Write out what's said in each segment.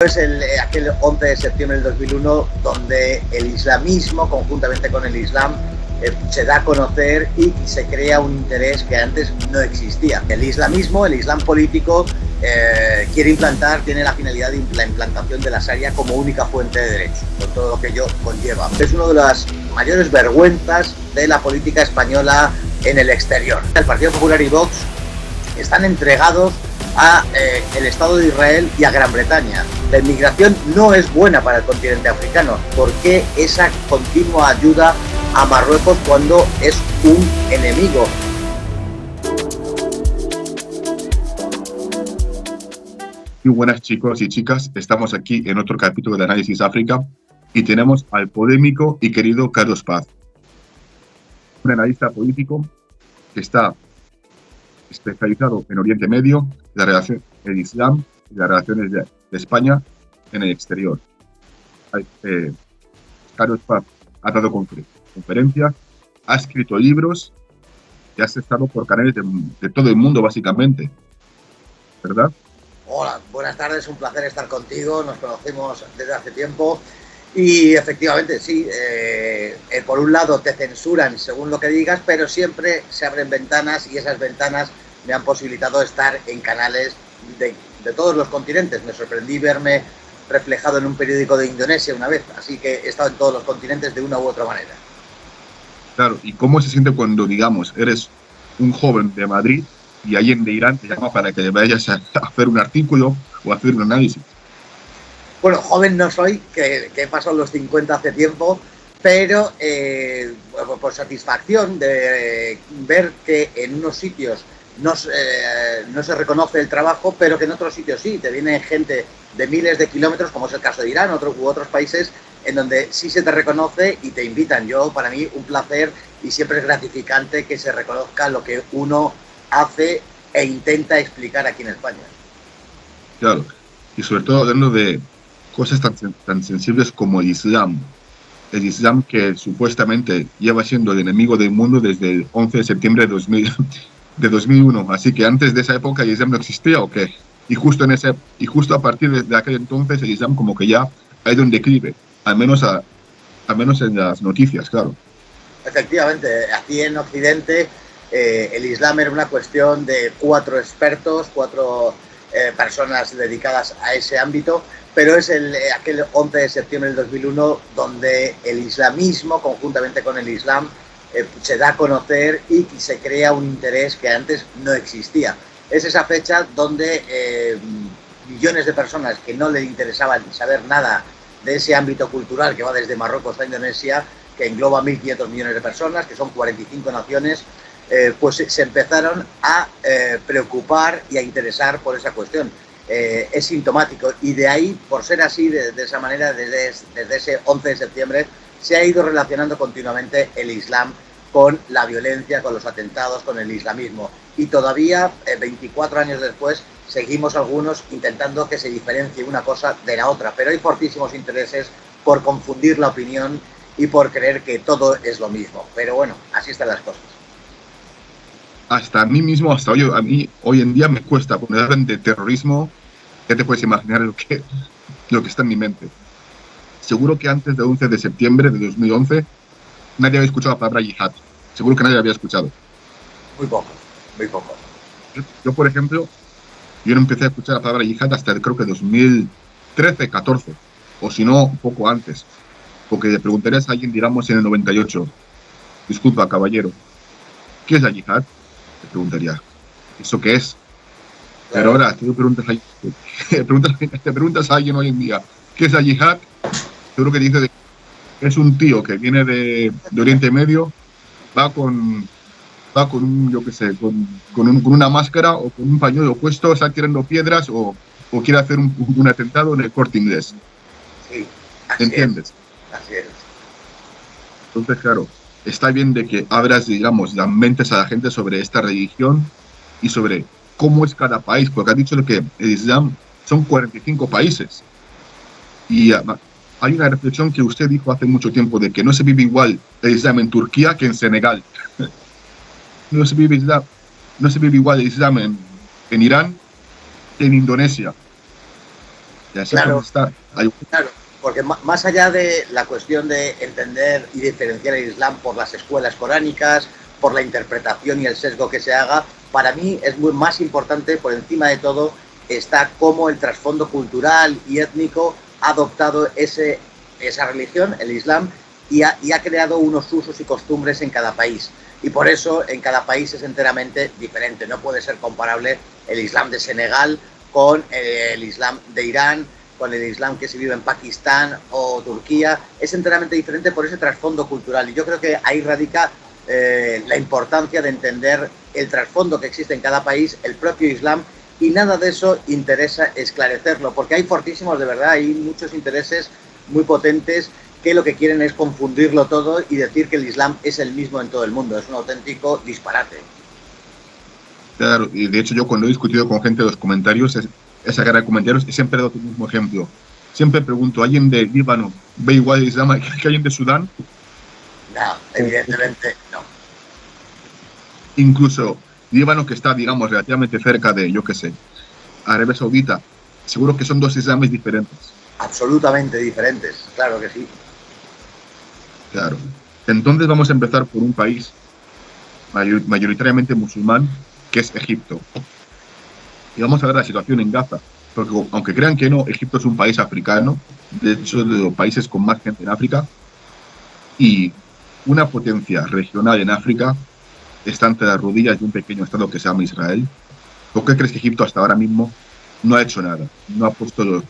Es aquel 11 de septiembre del 2001 donde el islamismo, conjuntamente con el islam, se da a conocer y se crea un interés que antes no existía. El islamismo, el islam político, tiene la finalidad de la implantación de la Sharia como única fuente de derecho, con todo lo que ello conlleva. Es una de las mayores vergüenzas de la política española en el exterior. El Partido Popular y Vox están entregados a el Estado de Israel y a Gran Bretaña. La inmigración no es buena para el continente africano. ¿Por qué esa continua ayuda a Marruecos cuando es un enemigo? Muy buenas, chicos y chicas, estamos aquí en otro capítulo de Análisis África y tenemos al polémico y querido Carlos Paz, un analista político que está especializado en Oriente Medio, la relación el Islam y las relaciones de España en el exterior. Carlos Paz ha dado conferencias, ha escrito libros y ha estado por canales de todo el mundo, básicamente, ¿verdad? Hola, buenas tardes, un placer estar contigo, nos conocemos desde hace tiempo y efectivamente sí, por un lado te censuran según lo que digas, pero siempre se abren ventanas y esas ventanas me han posibilitado estar en canales de todos los continentes. Me sorprendí verme reflejado en un periódico de Indonesia una vez, así que he estado en todos los continentes de una u otra manera. Claro, ¿y cómo se siente cuando, digamos, eres un joven de Madrid y alguien de Irán te llama para que vayas a hacer un artículo o a hacer un análisis? Bueno, joven no soy, que he pasado los 50 hace tiempo, pero por satisfacción de ver que en unos sitios no se reconoce el trabajo, pero que en otros sitios sí, te viene gente de miles de kilómetros, como es el caso de Irán u otros países, en donde sí se te reconoce y te invitan. Para mí, un placer y siempre es gratificante que se reconozca lo que uno hace e intenta explicar aquí en España. Claro, y sobre todo hablando de cosas tan sensibles como el Islam que supuestamente lleva siendo el enemigo del mundo desde el 11 de septiembre de 2001, así que antes de esa época el Islam no existía, ¿o qué? Y justo a partir de aquel entonces el Islam como que ya ha ido en declive, al menos en las noticias, claro. Efectivamente, aquí en Occidente el Islam era una cuestión de 4 expertos, 4 personas dedicadas a ese ámbito, pero es aquel 11 de septiembre del 2001 donde el islamismo, conjuntamente con el islam, se da a conocer y se crea un interés que antes no existía. Es esa fecha donde millones de personas que no le interesaban saber nada de ese ámbito cultural que va desde Marruecos a Indonesia, que engloba 1.500 millones de personas, que son 45 naciones, pues se empezaron a preocupar y a interesar por esa cuestión. Es sintomático y de ahí, por ser así, de esa manera, desde ese 11 de septiembre, se ha ido relacionando continuamente el Islam con la violencia, con los atentados, con el islamismo. Y todavía, 24 años después, seguimos algunos intentando que se diferencie una cosa de la otra. Pero hay fortísimos intereses por confundir la opinión y por creer que todo es lo mismo. Pero bueno, así están las cosas. Hasta a mí mismo, a mí hoy en día me cuesta, cuando hablan de terrorismo, ya te puedes imaginar lo que está en mi mente. Seguro que antes del 11 de septiembre de 2011 nadie había escuchado la palabra yihad. Seguro que nadie la había escuchado. Muy poco, muy poco. Yo, por ejemplo, no empecé a escuchar la palabra yihad hasta creo que 2013, 14, o si no, un poco antes. Porque le preguntarías a alguien, digamos, en el 98, disculpa, caballero, ¿qué es la yihad? Te preguntaría, ¿eso qué es? Claro. Pero ahora, si te preguntas a alguien hoy en día, ¿qué es la yihad? Seguro que dice es un tío que viene de Oriente Medio, va con un, yo qué sé, con una máscara o con un pañuelo puesto, está tirando piedras o quiere hacer un atentado en el Corte Inglés. Sí, ¿entiendes? Así es. Entonces, claro, está bien de que abras, digamos, las mentes a la gente sobre esta religión y sobre cómo es cada país, porque has dicho que el Islam son 45 países. Y hay una reflexión que usted dijo hace mucho tiempo de que no se vive igual el Islam en Turquía que en Senegal. No se vive igual el Islam en Irán que en Indonesia. Y así Claro, pues está. claro, porque más allá de la cuestión de entender y diferenciar el Islam por las escuelas coránicas, por la interpretación y el sesgo que se haga, para mí es más importante, por encima de todo, está cómo el trasfondo cultural y étnico ha adoptado esa religión, el Islam, y ha creado unos usos y costumbres en cada país. Y por eso en cada país es enteramente diferente. No puede ser comparable el Islam de Senegal con el Islam de Irán, con el Islam que se vive en Pakistán o Turquía. Es enteramente diferente por ese trasfondo cultural. Y yo creo que ahí radica la importancia de entender el trasfondo que existe en cada país, el propio Islam, y nada de eso interesa esclarecerlo, porque hay fortísimos, de verdad, hay muchos intereses muy potentes que lo que quieren es confundirlo todo y decir que el Islam es el mismo en todo el mundo. Es un auténtico disparate. Claro, y de hecho yo cuando he discutido con gente de los comentarios, esa guerra de comentarios, siempre he dado el mismo ejemplo. Siempre pregunto, ¿alguien de Líbano ve igual el Islam que alguien de Sudán? No, evidentemente no. Incluso Líbano, que está, digamos, relativamente cerca de, yo qué sé, Arabia Saudita, seguro que son dos islames diferentes. Absolutamente diferentes, claro que sí. Claro. Entonces vamos a empezar por un país mayoritariamente musulmán, que es Egipto. Y vamos a ver la situación en Gaza, porque aunque crean que no, Egipto es un país africano, de hecho es de los países con más gente en África, y una potencia regional en África está ante las rodillas de un pequeño estado que se llama Israel. ¿Por qué crees que Egipto hasta ahora mismo no ha hecho nada? No ha puesto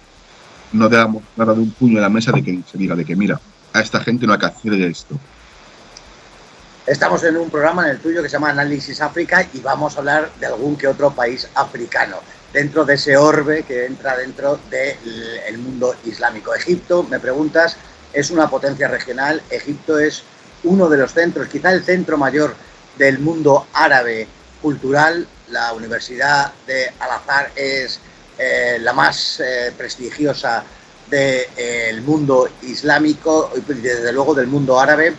no damos nada de un puño en la mesa de que se diga de que mira, a esta gente no hay que hacerle esto. Estamos en un programa en el tuyo que se llama Análisis África y vamos a hablar de algún que otro país africano dentro de ese orbe que entra dentro del mundo islámico. Egipto, me preguntas, es una potencia regional. Egipto es uno de los centros, quizá el centro mayor del mundo árabe cultural. La Universidad de Al-Azhar es la más prestigiosa del mundo islámico y desde luego del mundo árabe,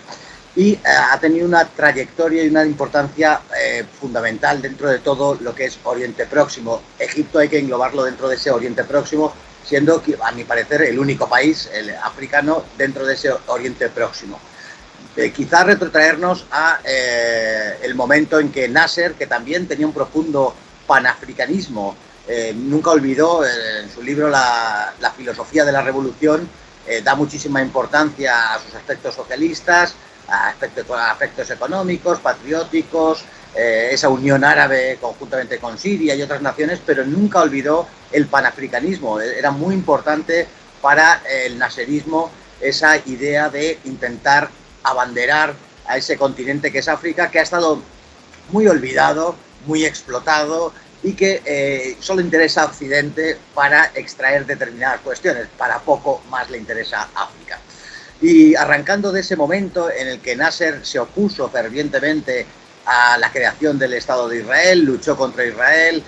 y ha tenido una trayectoria y una importancia fundamental dentro de todo lo que es Oriente Próximo. Egipto hay que englobarlo dentro de ese Oriente Próximo, siendo, a mi parecer, el único país africano dentro de ese Oriente Próximo. Quizás retrotraernos a el momento en que Nasser, que también tenía un profundo panafricanismo, nunca olvidó en su libro la filosofía de la revolución, da muchísima importancia a sus aspectos socialistas, a aspectos económicos, patrióticos, esa unión árabe conjuntamente con Siria y otras naciones, pero nunca olvidó el panafricanismo. Era muy importante para el nasserismo esa idea de intentar abanderar a ese continente que es África, que ha estado muy olvidado, muy explotado y que solo interesa a Occidente para extraer determinadas cuestiones. Para poco más le interesa África. Y arrancando de ese momento en el que Nasser se opuso fervientemente a la creación del Estado de Israel, luchó contra Israel,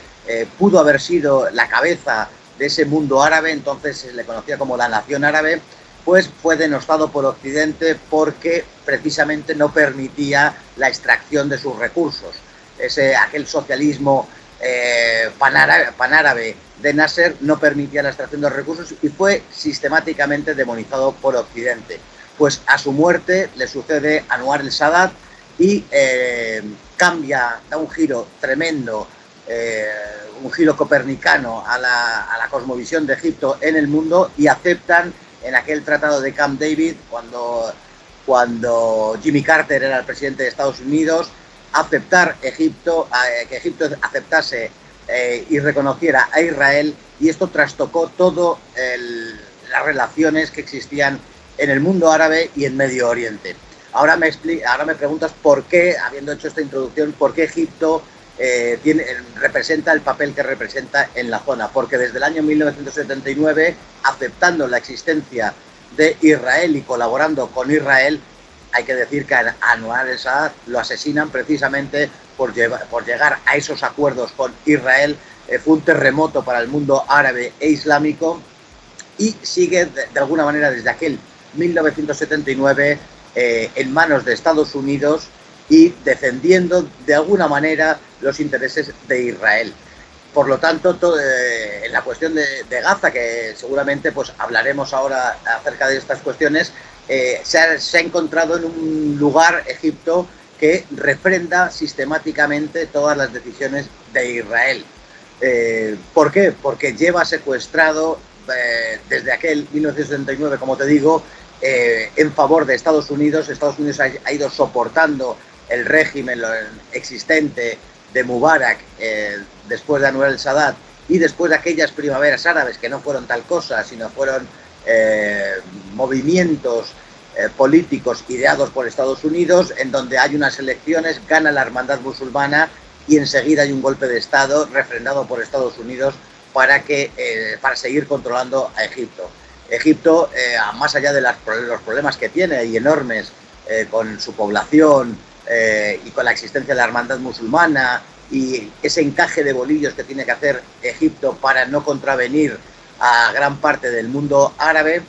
pudo haber sido la cabeza de ese mundo árabe, entonces se le conocía como la nación árabe, pues fue denostado por Occidente porque precisamente no permitía la extracción de sus recursos. Aquel socialismo panárabe de Nasser no permitía la extracción de los recursos y fue sistemáticamente demonizado por Occidente. Pues a su muerte le sucede Anwar el-Sadat y da un giro tremendo, un giro copernicano a la cosmovisión de Egipto en el mundo, y aceptan en aquel tratado de Camp David, cuando Jimmy Carter era el presidente de Estados Unidos, aceptar que Egipto aceptase y reconociera a Israel, y esto trastocó todo las relaciones que existían en el mundo árabe y en Medio Oriente. Ahora me preguntas por qué, habiendo hecho esta introducción, por qué Egipto representa el papel que representa en la zona. Porque desde el año 1979, aceptando la existencia de Israel y colaborando con Israel, hay que decir que a Anwar el-Sadat lo asesinan precisamente por llegar a esos acuerdos con Israel. Fue un terremoto para el mundo árabe e islámico, y sigue de alguna manera desde aquel 1979 en manos de Estados Unidos y defendiendo de alguna manera los intereses de Israel. Por lo tanto, en la cuestión de Gaza, que seguramente pues hablaremos ahora acerca de estas cuestiones, se ha encontrado en un lugar, Egipto, que refrenda sistemáticamente todas las decisiones de Israel. ¿Por qué? Porque lleva secuestrado desde aquel 1979, como te digo, en favor de Estados Unidos. Estados Unidos ha ido soportando el régimen existente de Mubarak después de Anwar el-Sadat y después de aquellas primaveras árabes que no fueron tal cosa, sino fueron movimientos políticos ideados por Estados Unidos, en donde hay unas elecciones, gana la hermandad musulmana y enseguida hay un golpe de Estado refrendado por Estados Unidos para seguir controlando a Egipto. Egipto, más allá de los problemas que tiene y enormes con su población y con la existencia de la hermandad musulmana y ese encaje de bolillos que tiene que hacer Egipto para no contravenir a gran parte del mundo árabe,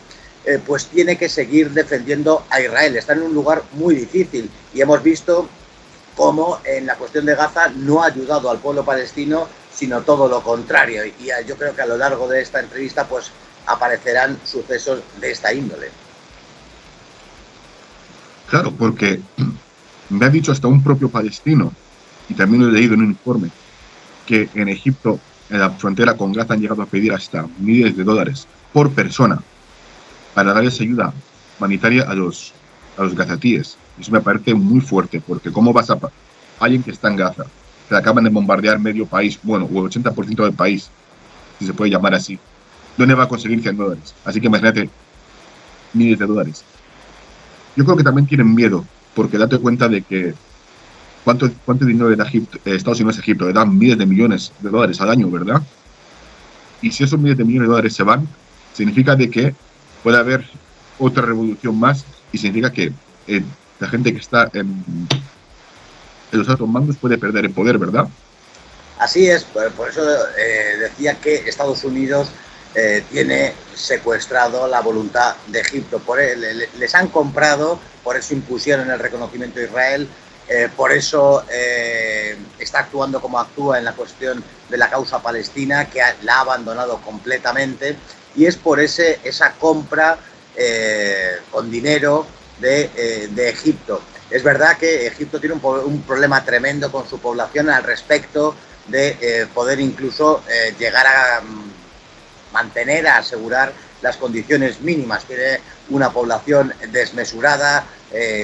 pues tiene que seguir defendiendo a Israel. Está en un lugar muy difícil y hemos visto cómo en la cuestión de Gaza no ha ayudado al pueblo palestino, sino todo lo contrario. Y yo creo que a lo largo de esta entrevista pues aparecerán sucesos de esta índole. Claro, porque me ha dicho hasta un propio palestino, y también lo he leído en un informe, que en Egipto, en la frontera con Gaza, han llegado a pedir hasta miles de dólares por persona para darles ayuda humanitaria a los gazatíes. Eso me parece muy fuerte, porque ¿cómo vas a alguien que está en Gaza, que acaban de bombardear medio país, bueno, o el 80% del país, si se puede llamar así, ¿dónde va a conseguir 100 dólares? Así que imagínate, miles de dólares. Yo creo que también tienen miedo, porque date cuenta de que ¿cuánto dinero le da Estados Unidos a Egipto? Le dan miles de millones de dólares al año, ¿verdad? Y si esos miles de millones de dólares se van, significa de que puede haber otra revolución más, y significa que la gente que está en los altos mandos puede perder el poder, ¿verdad? Así es, por eso decía que Estados Unidos tiene secuestrado la voluntad de Egipto. Les han comprado, por eso impusieron el reconocimiento de Israel, por eso está actuando como actúa en la cuestión de la causa palestina, que la ha abandonado completamente, y es por esa compra con dinero de Egipto. Es verdad que Egipto tiene un problema tremendo con su población al respecto de poder incluso llegar a mantener, a asegurar las condiciones mínimas. Tiene una población desmesurada,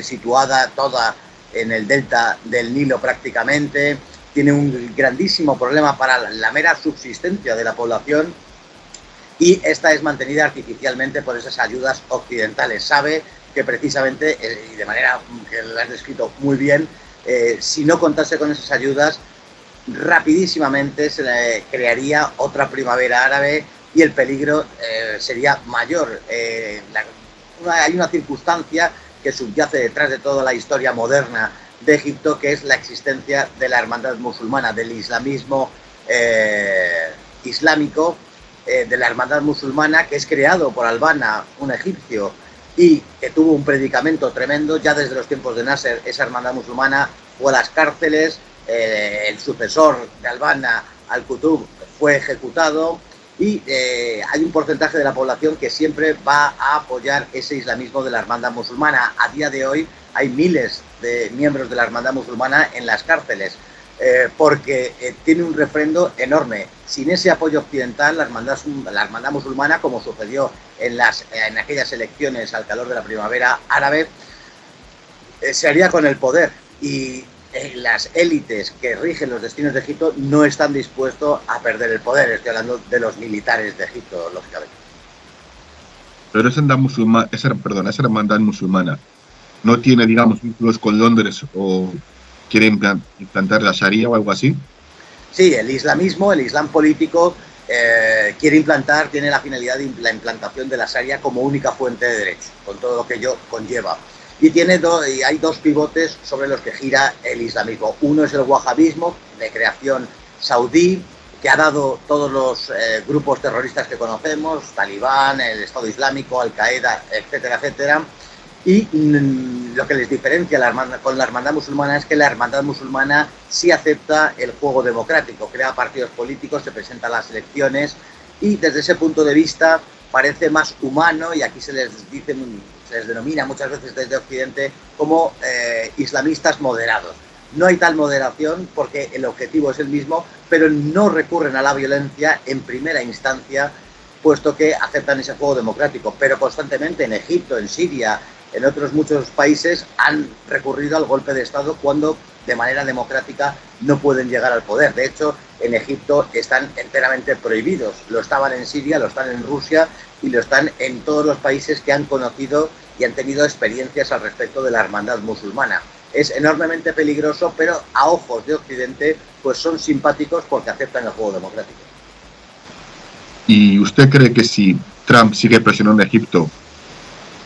situada toda en el delta del Nilo prácticamente. Tiene un grandísimo problema para la mera subsistencia de la población, y esta es mantenida artificialmente por esas ayudas occidentales. Sabe que precisamente, y de manera que lo has descrito muy bien, si no contase con esas ayudas, rapidísimamente se le crearía otra primavera árabe y el peligro sería mayor. Hay una circunstancia que subyace detrás de toda la historia moderna de Egipto, que es la existencia de la hermandad musulmana, del islamismo islámico, de la hermandad musulmana, que es creado por Al-Banna, un egipcio, y que tuvo un predicamento tremendo. Ya desde los tiempos de Nasser, esa hermandad musulmana fue a las cárceles, el sucesor de Al-Banna, Al-Qutb, fue ejecutado, y hay un porcentaje de la población que siempre va a apoyar ese islamismo de la hermandad musulmana. A día de hoy hay miles de miembros de la hermandad musulmana en las cárceles, porque tiene un refrendo enorme. Sin ese apoyo occidental, la hermandad musulmana, como sucedió en aquellas elecciones al calor de la primavera árabe, se haría con el poder, y las élites que rigen los destinos de Egipto no están dispuestos a perder el poder. Estoy hablando de los militares de Egipto, lógicamente. Pero esa hermandad musulmana no tiene, digamos, vínculos con Londres, o quiere implantar la Sharia o algo así. Sí, el islamismo, el islam político, tiene la finalidad de la implantación de la Sharia como única fuente de derecho, con todo lo que ello conlleva. Y hay dos pivotes sobre los que gira el islamismo. Uno es el wahabismo, de creación saudí, que ha dado todos los grupos terroristas que conocemos, Talibán, el Estado Islámico, Al-Qaeda, etcétera, etcétera. Y lo que les diferencia con la hermandad musulmana es que la hermandad musulmana sí acepta el juego democrático, crea partidos políticos, se presenta a las elecciones y desde ese punto de vista parece más humano, y aquí se les denomina muchas veces desde Occidente como islamistas moderados. No hay tal moderación porque el objetivo es el mismo, pero no recurren a la violencia en primera instancia, puesto que aceptan ese juego democrático. Pero constantemente en Egipto, en Siria, en otros muchos países han recurrido al golpe de Estado cuando de manera democrática no pueden llegar al poder. De hecho, en Egipto están enteramente prohibidos. Lo estaban en Siria, lo están en Rusia y lo están en todos los países que han conocido y han tenido experiencias al respecto de la hermandad musulmana. Es enormemente peligroso, pero a ojos de Occidente pues son simpáticos porque aceptan el juego democrático. ¿Y usted cree que si Trump sigue presionando a Egipto,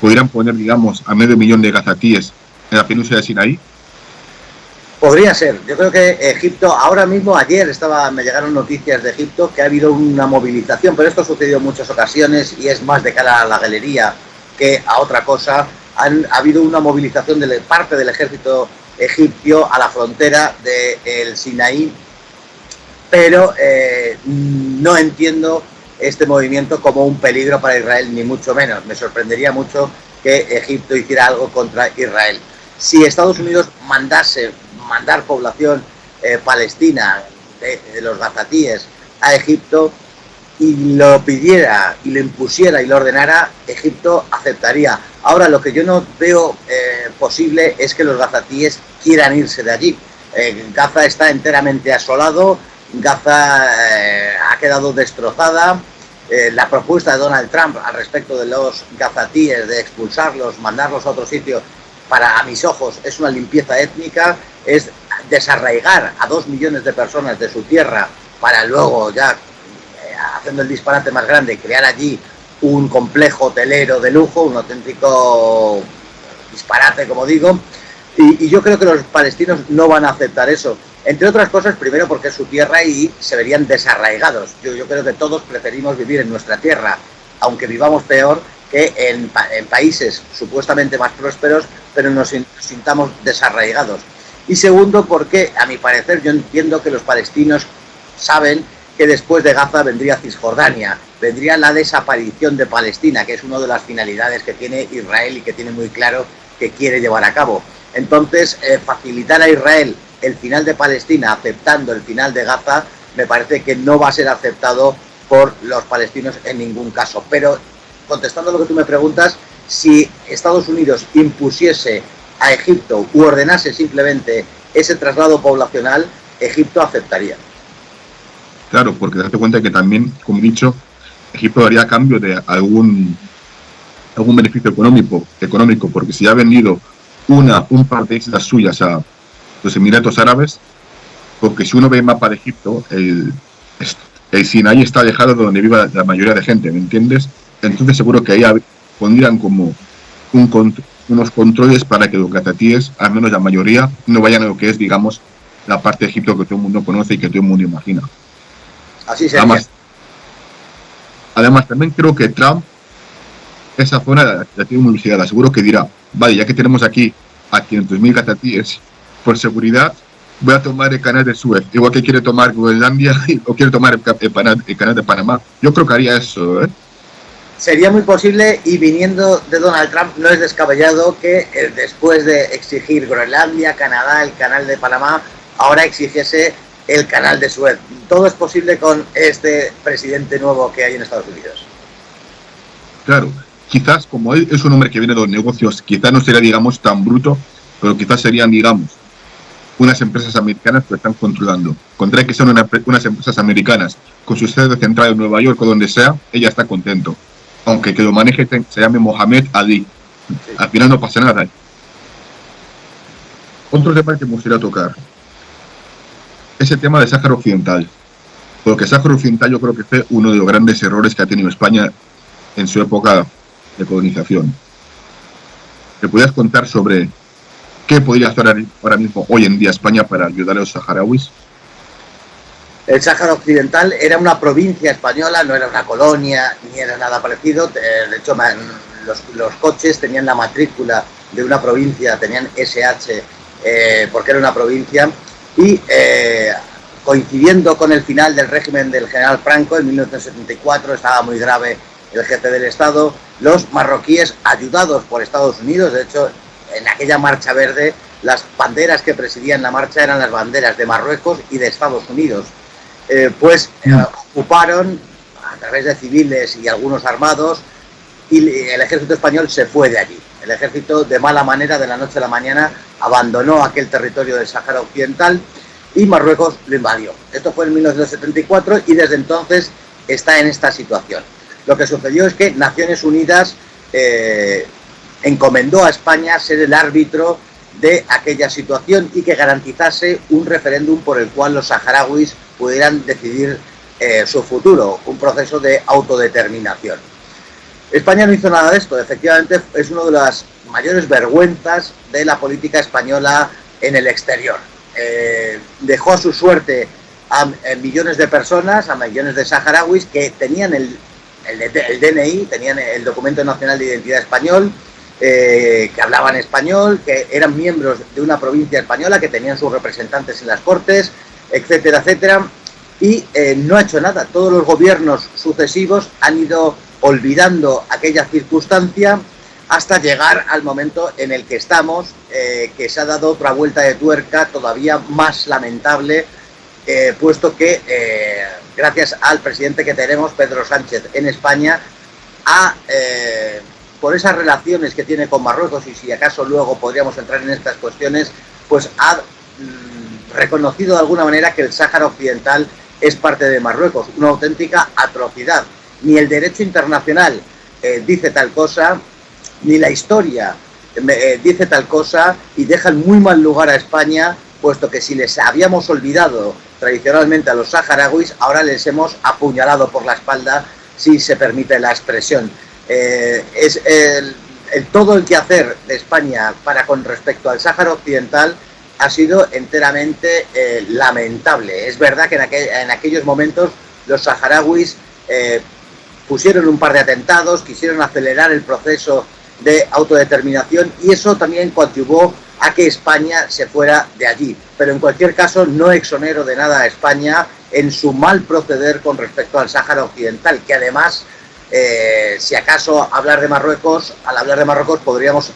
podrían poner, digamos, a 500.000 de gazatíes en la península de Sinaí? Podría ser. Yo creo que Egipto, ahora mismo, ayer me llegaron noticias de Egipto que ha habido una movilización, pero esto ha sucedido en muchas ocasiones y es más de cara a la galería que a otra cosa. Ha habido una movilización de parte del ejército egipcio a la frontera del Sinaí, pero no entiendo este movimiento como un peligro para Israel, ni mucho menos. Me sorprendería mucho que Egipto hiciera algo contra Israel. Si Estados Unidos mandar población palestina de los gazatíes a Egipto y lo pidiera y lo impusiera y lo ordenara, Egipto aceptaría. Ahora, lo que yo no veo posible es que los gazatíes quieran irse de allí. Gaza está enteramente asolado, Gaza ha quedado destrozada. La propuesta de Donald Trump al respecto de los gazatíes, de expulsarlos, mandarlos a otro sitio, a mis ojos es una limpieza étnica, es desarraigar a 2 millones de personas de su tierra para luego, ya haciendo el disparate más grande, crear allí un complejo hotelero de lujo, un auténtico disparate, como digo, y yo creo que los palestinos no van a aceptar eso. Entre otras cosas, primero porque es su tierra y se verían desarraigados. Yo creo que todos preferimos vivir en nuestra tierra, aunque vivamos peor, que en países supuestamente más prósperos, pero nos sintamos desarraigados. Y segundo, porque a mi parecer yo entiendo que los palestinos saben que después de Gaza vendría Cisjordania, vendría la desaparición de Palestina, que es una de las finalidades que tiene Israel y que tiene muy claro que quiere llevar a cabo. Entonces, facilitar a Israel el final de Palestina aceptando el final de Gaza, me parece que no va a ser aceptado por los palestinos en ningún caso. Pero, contestando a lo que tú me preguntas, si Estados Unidos impusiese a Egipto u ordenase simplemente ese traslado poblacional, Egipto aceptaría. Claro, porque date cuenta que también, como he dicho, Egipto daría a cambio de algún beneficio económico, porque si ha vendido un par de islas suyas a los Emiratos Árabes, porque si uno ve el mapa de Egipto, el Sinaí está alejado de donde vive la mayoría de gente, ¿me entiendes? Entonces seguro que ahí pondrían como unos controles para que los gazatíes, al menos la mayoría, no vayan a lo que es, digamos, la parte de Egipto que todo el mundo conoce y que todo el mundo imagina. Así sería. Además, también creo que Trump esa zona la tiene muy vigilada. Seguro que dirá, vale, ya que tenemos aquí a 500.000 gazatíes, por seguridad voy a tomar el canal de Suez, igual que quiere tomar Groenlandia o quiere tomar el canal de Panamá. Yo creo que haría eso, ¿eh? Sería muy posible, y viniendo de Donald Trump no es descabellado que después de exigir Groenlandia, Canadá, el canal de Panamá, ahora exigiese el canal de Suez. Todo es posible con este presidente nuevo que hay en Estados Unidos. Claro, quizás como él es un hombre que viene de los negocios, quizás no sería, digamos, tan bruto, pero quizás serían, digamos, unas empresas americanas que están controlando. Contra que sean unas empresas americanas con su sede central en Nueva York o donde sea, ella está contento. Aunque que lo maneje se llame Mohamed Ali. Sí. Al final no pasa nada. Otro tema que me gustaría tocar es el tema de Sáhara Occidental. Porque Sáhara Occidental yo creo que fue uno de los grandes errores que ha tenido España en su época de colonización. ¿Te podrías contar sobre qué podría hacer ahora mismo, hoy en día, España para ayudar a los saharauis? El Sáhara Occidental era una provincia española, no era una colonia, ni era nada parecido. De hecho, los coches tenían la matrícula de una provincia, tenían SH porque era una provincia, y coincidiendo con el final del régimen del general Franco en 1974, estaba muy grave el jefe del Estado, los marroquíes, ayudados por Estados Unidos, de hecho, en aquella marcha verde, las banderas que presidían la marcha eran las banderas de Marruecos y de Estados Unidos, ocuparon a través de civiles y algunos armados, y el ejército español se fue de allí. El ejército, de mala manera, de la noche a la mañana, abandonó aquel territorio del Sáhara Occidental y Marruecos lo invadió. Esto fue en 1974 y desde entonces está en esta situación. Lo que sucedió es que Naciones Unidas encomendó a España ser el árbitro de aquella situación y que garantizase un referéndum por el cual los saharauis pudieran decidir su futuro, un proceso de autodeterminación. España no hizo nada de esto, efectivamente es una de las mayores vergüenzas de la política española en el exterior. Dejó a su suerte a millones de personas, a millones de saharauis que tenían el DNI, tenían el Documento Nacional de Identidad Español, que hablaban español, que eran miembros de una provincia española, que tenían sus representantes en las Cortes, etcétera, etcétera, y no ha hecho nada. Todos los gobiernos sucesivos han ido olvidando aquella circunstancia hasta llegar al momento en el que estamos, que se ha dado otra vuelta de tuerca todavía más lamentable, puesto que gracias al presidente que tenemos, Pedro Sánchez, en España, por esas relaciones que tiene con Marruecos, y si acaso luego podríamos entrar en estas cuestiones, pues ha reconocido de alguna manera que el Sáhara Occidental es parte de Marruecos, una auténtica atrocidad. Ni el derecho internacional dice tal cosa, ni la historia dice tal cosa, y dejan muy mal lugar a España, puesto que si les habíamos olvidado tradicionalmente a los saharauis, ahora les hemos apuñalado por la espalda, si se permite la expresión. Es todo el quehacer de España con respecto al Sáhara Occidental ha sido enteramente lamentable. Es verdad que en aquellos momentos los saharauis pusieron un par de atentados, quisieron acelerar el proceso de autodeterminación y eso también contribuyó a que España se fuera de allí. Pero en cualquier caso no exonero de nada a España en su mal proceder con respecto al Sáhara Occidental, que además, si acaso al hablar de Marruecos podríamos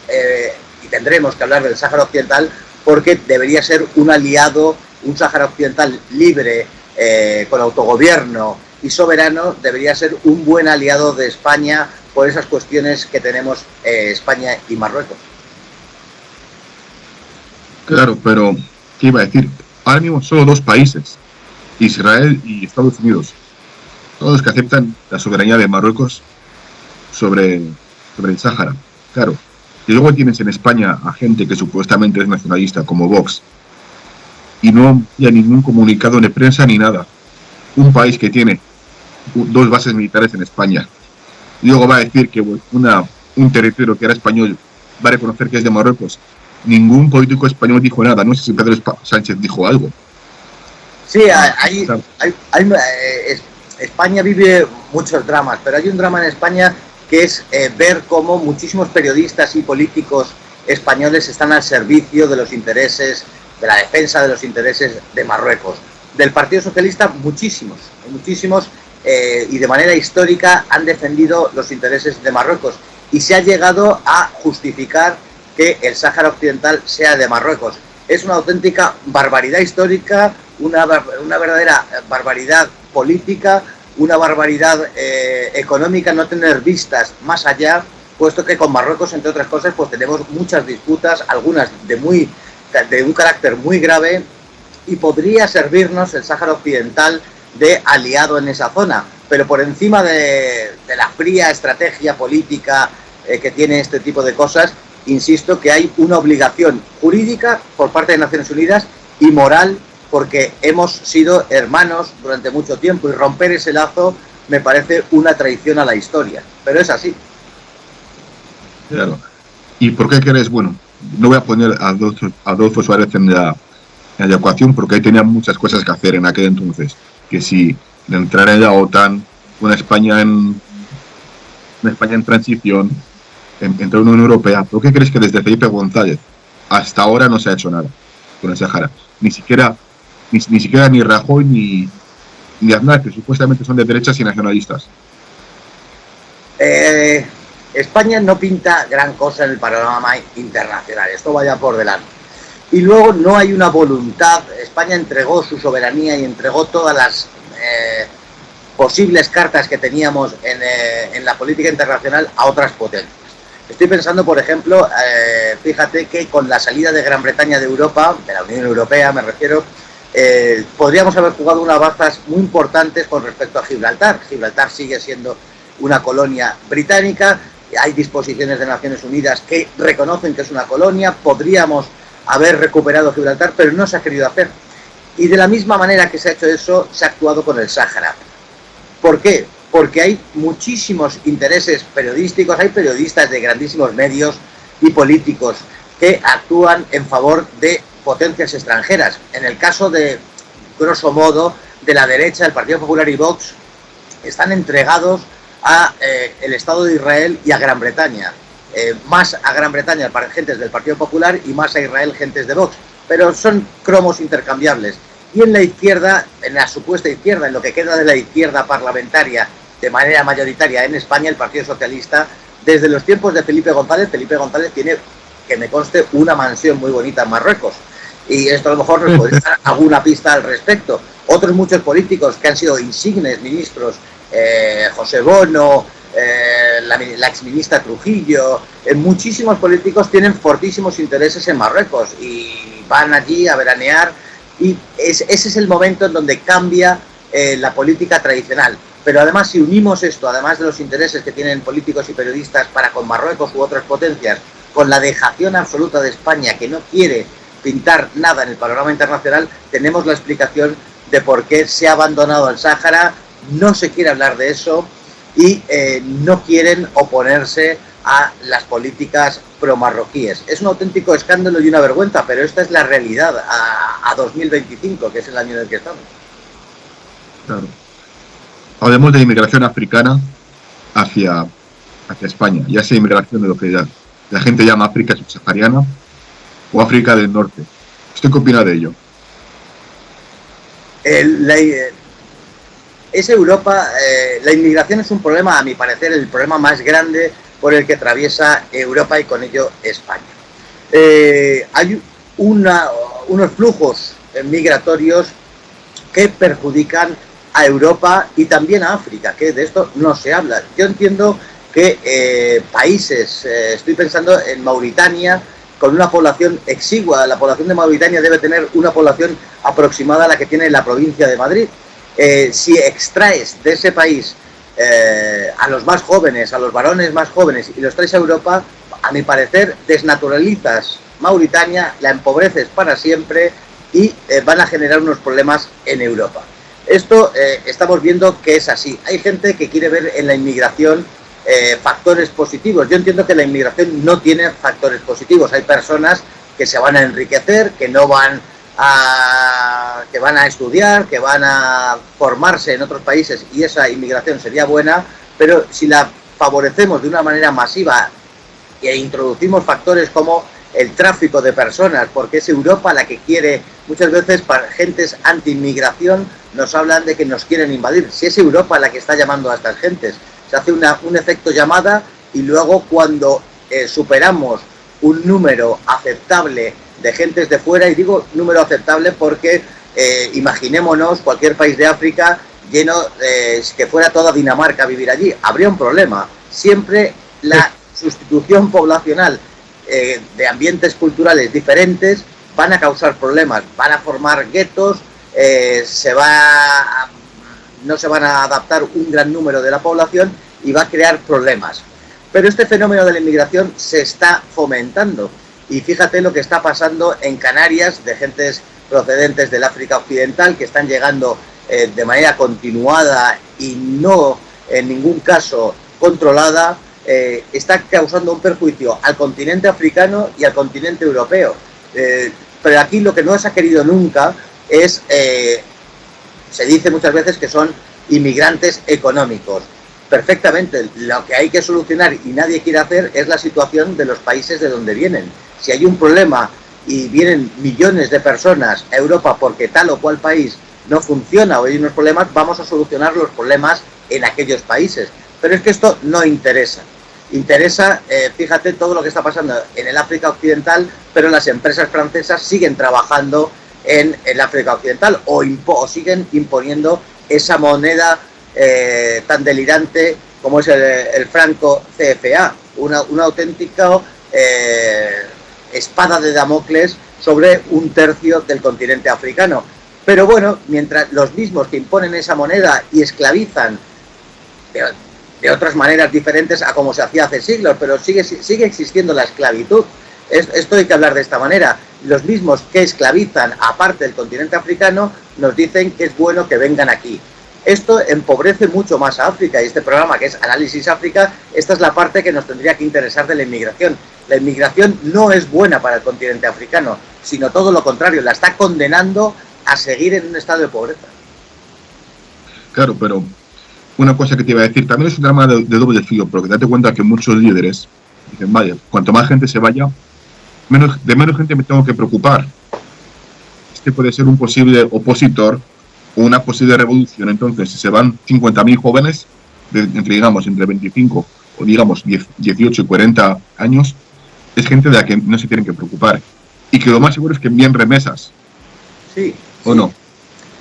y tendremos que hablar del Sáhara Occidental, porque debería ser un aliado, un Sáhara Occidental libre, con autogobierno y soberano, debería ser un buen aliado de España por esas cuestiones que tenemos España y Marruecos. Claro, pero ¿qué iba a decir? Ahora mismo solo dos países, Israel y Estados Unidos, todos los que aceptan la soberanía de Marruecos sobre el Sáhara. Claro, y luego tienes en España a gente que supuestamente es nacionalista, como Vox, y no hay ningún comunicado de prensa ni nada. Un país que tiene 2 bases militares en España, y luego va a decir que un territorio que era español va a reconocer que es de Marruecos. Ningún político español dijo nada. No sé si Pedro Sánchez dijo algo. Sí, España vive muchos dramas, pero hay un drama en España que es ver cómo muchísimos periodistas y políticos españoles están al servicio de los intereses, de la defensa de los intereses de Marruecos. Del Partido Socialista, muchísimos, y de manera histórica han defendido los intereses de Marruecos. Y se ha llegado a justificar que el Sáhara Occidental sea de Marruecos. Es una auténtica barbaridad histórica, una verdadera barbaridad política, una barbaridad económica, no tener vistas más allá, puesto que con Marruecos, entre otras cosas, pues tenemos muchas disputas, algunas de un carácter muy grave, y podría servirnos el Sáhara Occidental de aliado en esa zona, pero por encima de la fría estrategia política que tiene este tipo de cosas, insisto que hay una obligación jurídica por parte de Naciones Unidas y moral, porque hemos sido hermanos durante mucho tiempo y romper ese lazo me parece una traición a la historia, pero es así. Claro. ¿Y por qué crees? Bueno, no voy a poner a Adolfo Suárez en la ecuación porque ahí tenía muchas cosas que hacer en aquel entonces, que si entrar en la OTAN, una España en transición, entre la Unión Europea. ¿Por qué crees que desde Felipe González hasta ahora no se ha hecho nada con el Sáhara? Ni siquiera ni Rajoy ni Aznar, que supuestamente son de derechas y nacionalistas. España no pinta gran cosa en el panorama internacional, esto vaya por delante. Y luego no hay una voluntad. España entregó su soberanía y entregó todas las posibles cartas que teníamos en la política internacional a otras potencias. Estoy pensando, por ejemplo, fíjate que con la salida de Gran Bretaña de Europa, de la Unión Europea me refiero, podríamos haber jugado unas bazas muy importantes con respecto a Gibraltar. Gibraltar sigue siendo una colonia británica, hay disposiciones de Naciones Unidas que reconocen que es una colonia, podríamos haber recuperado Gibraltar, pero no se ha querido hacer. Y de la misma manera que se ha hecho eso, se ha actuado con el Sáhara. ¿Por qué? Porque hay muchísimos intereses periodísticos, hay periodistas de grandísimos medios y políticos que actúan en favor de potencias extranjeras. En el caso de, grosso modo, de la derecha, el Partido Popular y Vox, están entregados a el Estado de Israel y a Gran Bretaña. Más a Gran Bretaña gentes del Partido Popular y más a Israel gentes de Vox. Pero son cromos intercambiables. Y en la izquierda, en la supuesta izquierda, en lo que queda de la izquierda parlamentaria de manera mayoritaria en España, el Partido Socialista, desde los tiempos de Felipe González tiene, que me conste, una mansión muy bonita en Marruecos. Y esto a lo mejor nos podría dar alguna pista al respecto. Otros muchos políticos que han sido insignes ministros, José Bono, la exministra Trujillo, muchísimos políticos tienen fortísimos intereses en Marruecos y van allí a veranear, y ese es el momento en donde cambia la política tradicional. Pero además, si unimos esto, además de los intereses que tienen políticos y periodistas para con Marruecos u otras potencias, con la dejación absoluta de España, que no quiere pintar nada en el panorama internacional, tenemos la explicación de por qué se ha abandonado el Sáhara, no se quiere hablar de eso y no quieren oponerse a las políticas pro-marroquíes. Es un auténtico escándalo y una vergüenza, pero esta es la realidad a 2025, que es el año en el que estamos. Claro. Hablemos de inmigración africana hacia España, ya sea inmigración de lo que la gente llama África subsahariana o África del Norte. ¿Usted qué opina de ello? Es Europa, la inmigración es un problema, a mi parecer, el problema más grande por el que atraviesa Europa y con ello España. Hay unos flujos migratorios que perjudican a Europa y también a África, que de esto no se habla. Yo entiendo que países, estoy pensando en Mauritania, con una población exigua. La población de Mauritania debe tener una población aproximada a la que tiene la provincia de Madrid. Si extraes de ese país a los más jóvenes, a los varones más jóvenes, y los traes a Europa, a mi parecer desnaturalizas Mauritania, la empobreces para siempre y van a generar unos problemas en Europa. Esto estamos viendo que es así. Hay gente que quiere ver en la inmigración factores positivos. Yo entiendo que la inmigración no tiene factores positivos. Hay personas que se van a enriquecer, que van a estudiar, que van a formarse en otros países, y esa inmigración sería buena, pero si la favorecemos de una manera masiva e introducimos factores como el tráfico de personas, porque es Europa la que quiere, muchas veces para gentes anti-inmigración nos hablan de que nos quieren invadir. Si es Europa la que está llamando a estas gentes, se hace un efecto llamada, y luego cuando superamos un número aceptable de gentes de fuera, y digo número aceptable porque imaginémonos cualquier país de África lleno, que fuera toda Dinamarca a vivir allí, habría un problema. Siempre la sustitución poblacional de ambientes culturales diferentes van a causar problemas, van a formar guetos, no se van a adaptar un gran número de la población y va a crear problemas. Pero este fenómeno de la inmigración se está fomentando, y fíjate lo que está pasando en Canarias, de gentes procedentes del África Occidental que están llegando de manera continuada y no en ningún caso controlada. Está causando un perjuicio al continente africano y al continente europeo. Pero aquí lo que no se ha querido nunca es, se dice muchas veces que son inmigrantes económicos. perfectamente. Lo que hay que solucionar y nadie quiere hacer es la situación de los países de donde vienen. Si hay un problema y vienen millones de personas a Europa porque tal o cual país no funciona o hay unos problemas, vamos a solucionar los problemas en aquellos países. Pero es que esto no interesa. Interesa, fíjate todo lo que está pasando en el África Occidental, pero las empresas francesas siguen trabajando en el África Occidental o siguen imponiendo esa moneda tan delirante como es el franco CFA, una auténtica espada de Damocles sobre un tercio del continente africano. Pero bueno, mientras los mismos que imponen esa moneda y esclavizan de otras maneras diferentes a como se hacía hace siglos, pero sigue existiendo la esclavitud. Esto hay que hablar de esta manera. Los mismos que esclavizan aparte del continente africano nos dicen que es bueno que vengan aquí. Esto empobrece mucho más a África y este programa que es Análisis África, esta es la parte que nos tendría que interesar de la inmigración. La inmigración no es buena para el continente africano, sino todo lo contrario, la está condenando a seguir en un estado de pobreza. Claro, pero una cosa que te iba a decir, también es un drama de doble filo, porque date cuenta que muchos líderes dicen, vaya, cuanto más gente se vaya, menos gente me tengo que preocupar. Este puede ser un posible opositor o una posible revolución. Entonces, si se van 50.000 jóvenes, entre 25 o digamos 18 y 40 años, es gente de la que no se tienen que preocupar. Y que lo más seguro es que envíen remesas. Sí. ¿O no?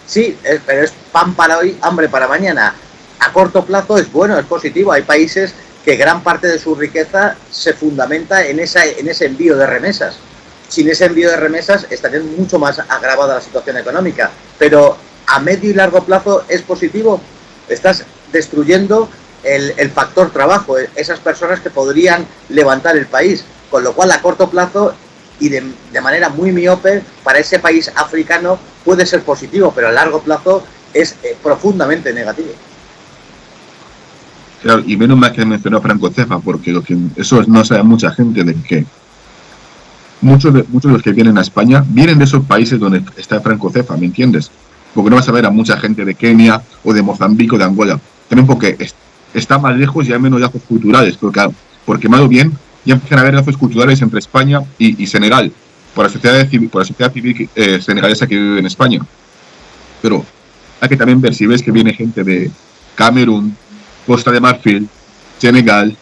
Sí, pero es pan para hoy, hambre para mañana. A corto plazo es bueno, es positivo. Hay países que gran parte de su riqueza se fundamenta en ese envío de remesas. Sin ese envío de remesas estaría mucho más agravada la situación económica. Pero a medio y largo plazo es positivo. Estás destruyendo el factor trabajo, esas personas que podrían levantar el país. Con lo cual, a corto plazo y de manera muy miope, para ese país africano puede ser positivo, pero a largo plazo es profundamente negativo. Claro, y menos mal que mencionó a Franco Cefa, porque eso no sabe mucha gente, de que muchos de los que vienen a España vienen de esos países donde está Franco Cefa, ¿me entiendes? Porque no vas a ver a mucha gente de Kenia o de Mozambique o de Angola. También porque está más lejos y hay menos lazos culturales, porque más bien ya empiezan a haber lazos culturales entre España y Senegal, por la sociedad civil senegalesa que vive en España. Pero hay que también ver si ves que viene gente de Camerún, Costa de Marfil, Senegal,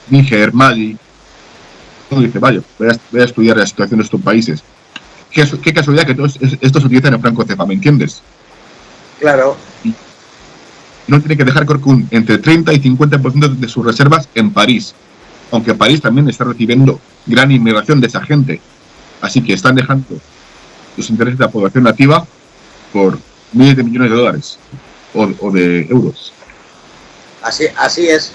Níger, Mali. Uno dice, vaya, voy a estudiar la situación de estos países. Qué casualidad que todos estos utilizan el franco cefa, ¿me entiendes? Claro. Y no tiene que dejar, creo que entre 30 y 50% de sus reservas en París. Aunque París también está recibiendo gran inmigración de esa gente. Así que están dejando los intereses de la población nativa por miles de millones de dólares o de euros. Así es.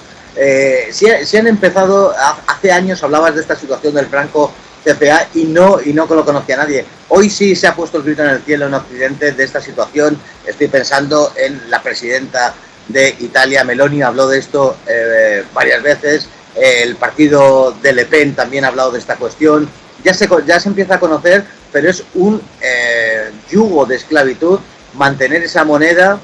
Si han empezado, hace años hablabas de esta situación del franco CFA y no lo conocía nadie. Hoy sí se ha puesto el grito en el cielo en Occidente de esta situación. Estoy pensando en la presidenta de Italia, Meloni, habló de esto varias veces. El partido de Le Pen también ha hablado de esta cuestión. Ya se empieza a conocer, pero es un yugo de esclavitud mantener esa moneda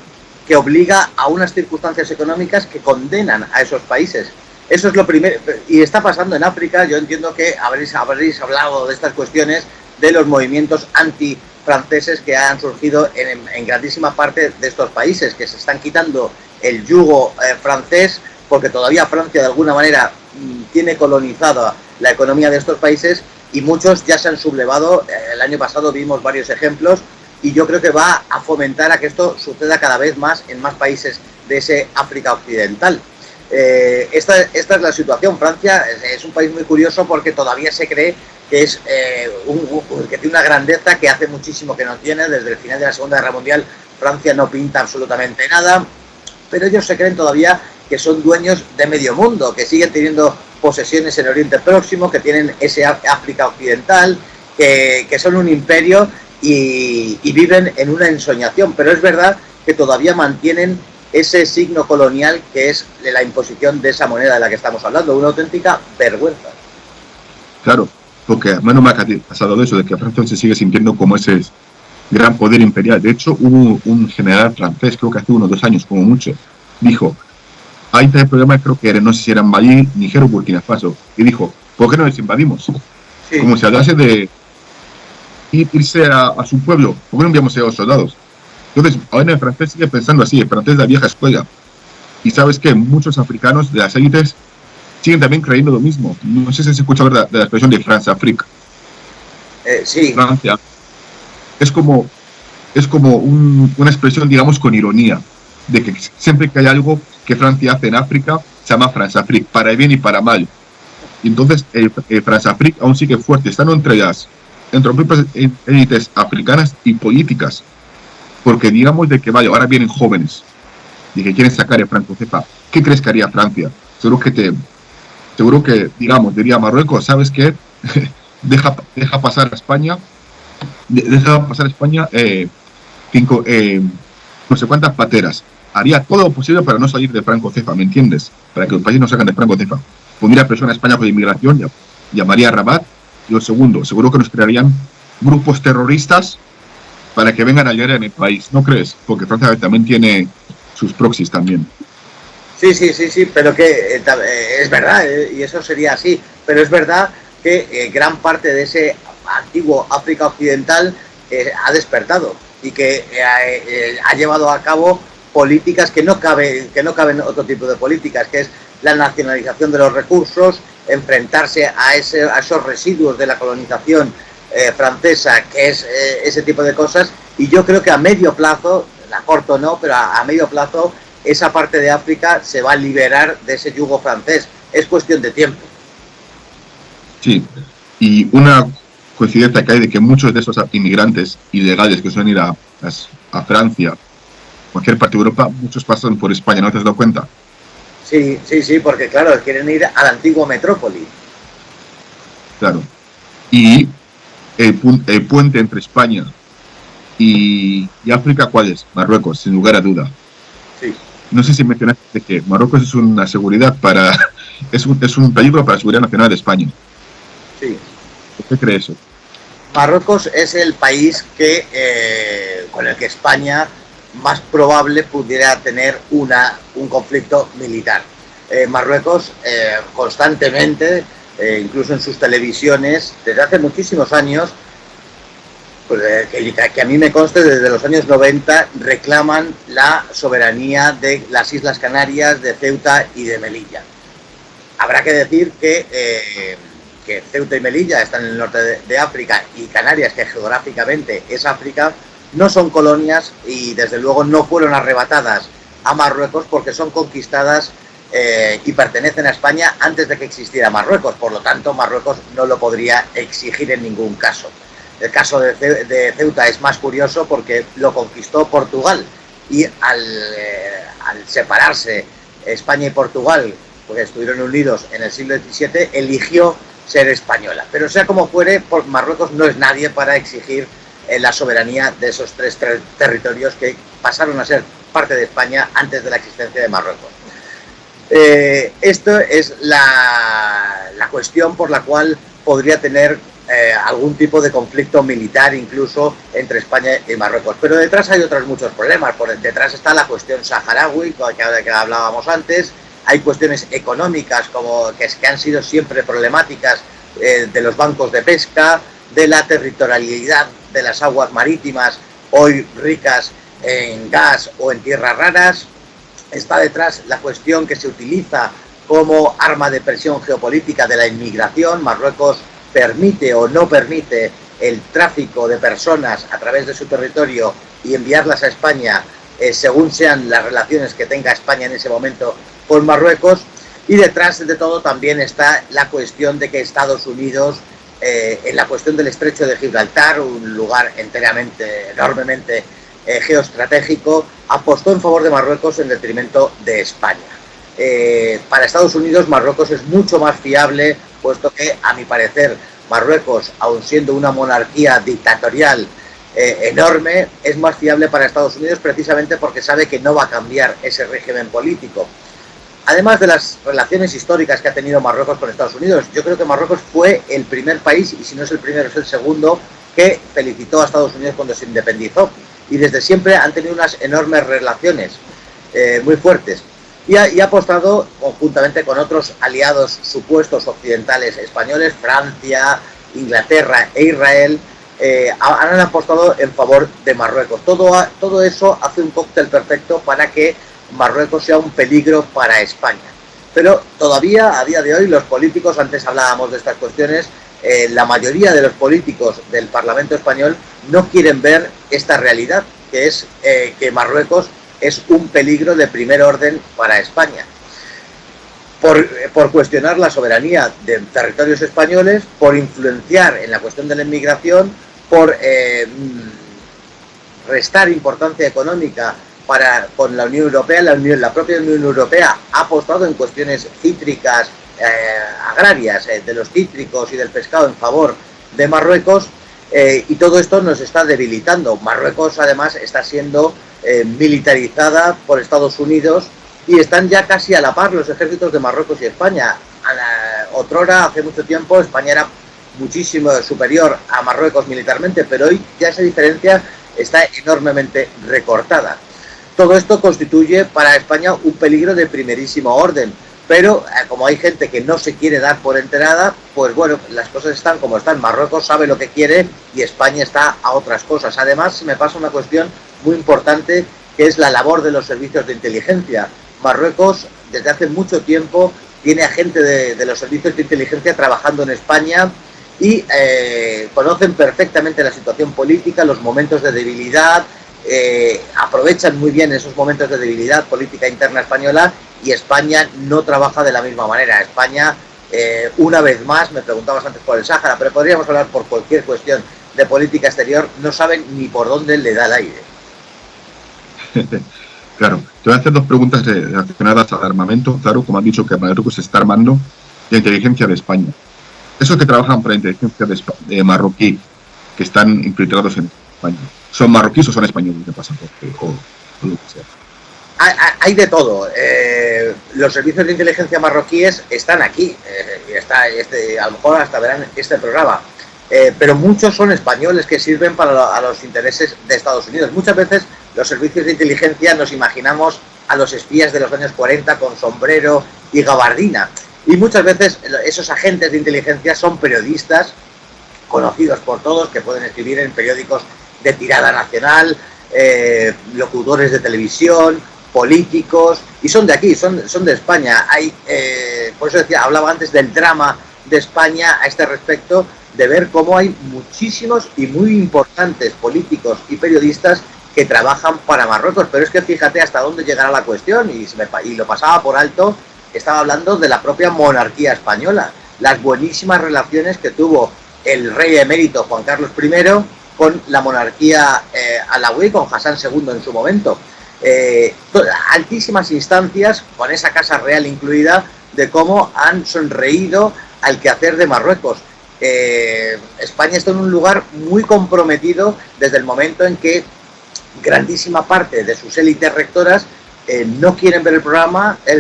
que obliga a unas circunstancias económicas que condenan a esos países. Eso es lo primero, y está pasando en África. Yo entiendo que habréis hablado de estas cuestiones, de los movimientos antifranceses que han surgido en grandísima parte de estos países, que se están quitando el yugo francés, porque todavía Francia de alguna manera tiene colonizada la economía de estos países y muchos ya se han sublevado. El año pasado vimos varios ejemplos y yo creo que va a fomentar a que esto suceda cada vez más en más países de ese África Occidental. Esta es la situación. Francia es un país muy curioso porque todavía se cree que es que tiene una grandeza que hace muchísimo que no tiene. Desde el final de la Segunda Guerra Mundial Francia no pinta absolutamente nada, pero ellos se creen todavía que son dueños de medio mundo, que siguen teniendo posesiones en Oriente Próximo, que tienen ese África Occidental, que son un imperio y viven en una ensoñación. Pero es verdad que todavía mantienen ese signo colonial que es la imposición de esa moneda de la que estamos hablando, una auténtica vergüenza. Claro, porque menos mal que ha pasado de eso, de que Francia se sigue sintiendo como ese gran poder imperial. De hecho, hubo un general francés, creo que hace 1 o 2 años como mucho, dijo ahí está el problema, creo que no sé si era Mali, Niger o Burkina Faso, y dijo, ¿por qué no les invadimos? Sí. Como si hablase de irse a su pueblo, ¿por qué no enviamos a los soldados? Entonces, ahora el francés sigue pensando así, el francés de la vieja escuela. Y sabes que muchos africanos de las élites siguen también creyendo lo mismo. No sé si se escucha hablar de la expresión de France-Afrique. Sí. Francia. Es como una expresión, digamos, con ironía, de que siempre que hay algo que Francia hace en África, se llama France-Afrique, para el bien y para mal. Y entonces, France-Afrique aún sigue fuerte, están entre las propias élites africanas y políticas. Porque digamos de que, vale, ahora vienen jóvenes y que quieren sacar el franco cefa. ¿Qué crees que haría Francia? Seguro que, digamos, diría Marruecos, ¿sabes qué? deja pasar a España, no sé cuántas pateras. Haría todo lo posible para no salir de franco cefa, ¿me entiendes? Para que los países no salgan de franco cefa. Pondría presión a España con inmigración, llamaría a Rabat. Y lo segundo, seguro que nos crearían grupos terroristas para que vengan a ayudar en el país, ¿no crees? Porque Francia también tiene sus proxies también. Sí, pero que es verdad, y eso sería así, pero es verdad que gran parte de ese antiguo África Occidental ha despertado y que ha llevado a cabo políticas que no caben otro tipo de políticas, que es la nacionalización de los recursos, enfrentarse a esos residuos de la colonización francesa, que es ese tipo de cosas, y yo creo que a medio plazo, a corto no, pero a medio plazo, esa parte de África se va a liberar de ese yugo francés. Es cuestión de tiempo. Sí, y una coincidencia que hay de que muchos de esos inmigrantes ilegales que suelen ir a Francia, cualquier parte de Europa, muchos pasan por España, ¿no te has dado cuenta? Sí, porque claro, quieren ir a la antigua metrópoli. Claro, y el puente entre España y África, ¿cuál es? Marruecos, sin lugar a duda. Sí. No sé si mencionaste que Marruecos es una seguridad es un peligro para la seguridad nacional de España. Sí. ¿Por qué crees eso? Marruecos es el país con el que España más probable pudiera tener un conflicto militar. Marruecos constantemente, incluso en sus televisiones, desde hace muchísimos años, pues, que a mí me conste, desde los años 90, reclaman la soberanía de las Islas Canarias, de Ceuta y de Melilla. Habrá que decir que Ceuta y Melilla están en el norte de África, y Canarias, que geográficamente es África, no son colonias y desde luego no fueron arrebatadas a Marruecos porque son conquistadas y pertenecen a España antes de que existiera Marruecos. Por lo tanto, Marruecos no lo podría exigir en ningún caso. El caso de Ceuta es más curioso porque lo conquistó Portugal, y al separarse España y Portugal, porque estuvieron unidos en el siglo XVII, eligió ser española. Pero sea como fuere, Marruecos no es nadie para exigir la soberanía de esos tres territorios que pasaron a ser parte de España antes de la existencia de Marruecos. Esto es la cuestión por la cual podría tener algún tipo de conflicto militar incluso entre España y Marruecos. Pero detrás hay otros muchos problemas. Detrás está la cuestión saharaui, que hablábamos antes. Hay cuestiones económicas que han sido siempre problemáticas, de los bancos de pesca, de la territorialidad de las aguas marítimas, hoy ricas en gas o en tierras raras. Está detrás la cuestión que se utiliza como arma de presión geopolítica de la inmigración. Marruecos permite o no permite el tráfico de personas a través de su territorio y enviarlas a España según sean las relaciones que tenga España en ese momento con Marruecos. Y detrás de todo también está la cuestión de que Estados Unidos, en la cuestión del estrecho de Gibraltar, un lugar enormemente geoestratégico, apostó en favor de Marruecos en detrimento de España. Para Estados Unidos, Marruecos es mucho más fiable, puesto que, a mi parecer, Marruecos, aun siendo una monarquía dictatorial enorme, es más fiable para Estados Unidos precisamente porque sabe que no va a cambiar ese régimen político. Además de las relaciones históricas que ha tenido Marruecos con Estados Unidos, yo creo que Marruecos fue el primer país, y si no es el primero es el segundo, que felicitó a Estados Unidos cuando se independizó. Y desde siempre han tenido unas enormes relaciones muy fuertes. y ha apostado conjuntamente con otros aliados supuestos occidentales españoles, Francia, Inglaterra e Israel, han apostado en favor de Marruecos. Todo eso hace un cóctel perfecto para que Marruecos sea un peligro para España. Pero todavía, a día de hoy, los políticos, antes hablábamos de estas cuestiones, la mayoría de los políticos del Parlamento español no quieren ver esta realidad, que es que Marruecos es un peligro de primer orden para España. Por cuestionar la soberanía de territorios españoles, por influenciar en la cuestión de la inmigración, por restar importancia económica con la Unión Europea. La propia Unión Europea ha apostado en cuestiones cítricas, agrarias, de los cítricos y del pescado en favor de Marruecos, y todo esto nos está debilitando. Marruecos, además, está siendo militarizada por Estados Unidos y están ya casi a la par los ejércitos de Marruecos y España. Otrora, hace mucho tiempo, España era muchísimo superior a Marruecos militarmente, pero hoy ya esa diferencia está enormemente recortada. Todo esto constituye para España un peligro de primerísimo orden, pero como hay gente que no se quiere dar por enterada, pues bueno, las cosas están como están. Marruecos sabe lo que quiere y España está a otras cosas. Además, se me pasa una cuestión muy importante, que es la labor de los servicios de inteligencia. Marruecos, desde hace mucho tiempo, tiene a gente de los servicios de inteligencia trabajando en España y conocen perfectamente la situación política, los momentos de debilidad, aprovechan muy bien esos momentos de debilidad política interna española, y España no trabaja de la misma manera. España, una vez más, me preguntabas antes por el Sáhara, pero podríamos hablar por cualquier cuestión de política exterior, no saben ni por dónde le da el aire. Claro, te voy a hacer dos preguntas relacionadas al armamento. Claro, como han dicho que Marruecos se está armando, la inteligencia de España. Esos que trabajan para la inteligencia de marroquí, que están infiltrados en España, ¿son marroquíes o son españoles de pasaporte o lo que sea? Hay de todo. Los servicios de inteligencia marroquíes están aquí. A lo mejor hasta verán este programa. Pero muchos son españoles que sirven a los intereses de Estados Unidos. Muchas veces los servicios de inteligencia nos imaginamos a los espías de los años 40 con sombrero y gabardina. Y muchas veces esos agentes de inteligencia son periodistas conocidos por todos, que pueden escribir en periódicos de tirada nacional, locutores de televisión, políticos, y son de aquí, son de España. Por eso hablaba antes del drama de España a este respecto, de ver cómo hay muchísimos y muy importantes políticos y periodistas que trabajan para Marruecos. Pero es que fíjate hasta dónde llegará la cuestión, y lo pasaba por alto. Estaba hablando de la propia monarquía española, las buenísimas relaciones que tuvo el rey emérito Juan Carlos I con la monarquía alauí, con Hassan II en su momento. Altísimas instancias, con esa casa real incluida, de cómo han sonreído al quehacer de Marruecos. España está en un lugar muy comprometido desde el momento en que grandísima parte de sus élites rectoras no quieren ver el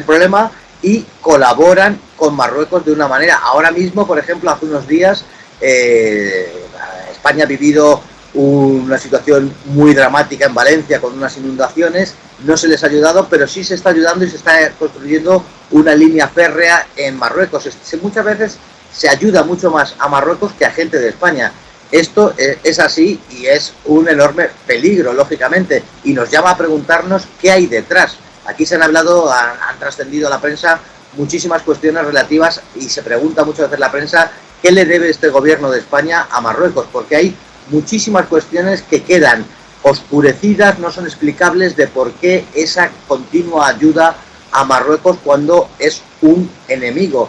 problema y colaboran con Marruecos de una manera. Ahora mismo, por ejemplo, hace unos días, España ha vivido una situación muy dramática en Valencia con unas inundaciones. No se les ha ayudado, pero sí se está ayudando y se está construyendo una línea férrea en Marruecos. Muchas veces se ayuda mucho más a Marruecos que a gente de España. Esto es así y es un enorme peligro, lógicamente, y nos llama a preguntarnos qué hay detrás. Aquí se han hablado, han trascendido a la prensa muchísimas cuestiones relativas, y se pregunta muchas veces la prensa qué le debe este gobierno de España a Marruecos, porque hay muchísimas cuestiones que quedan oscurecidas, no son explicables de por qué esa continua ayuda a Marruecos cuando es un enemigo.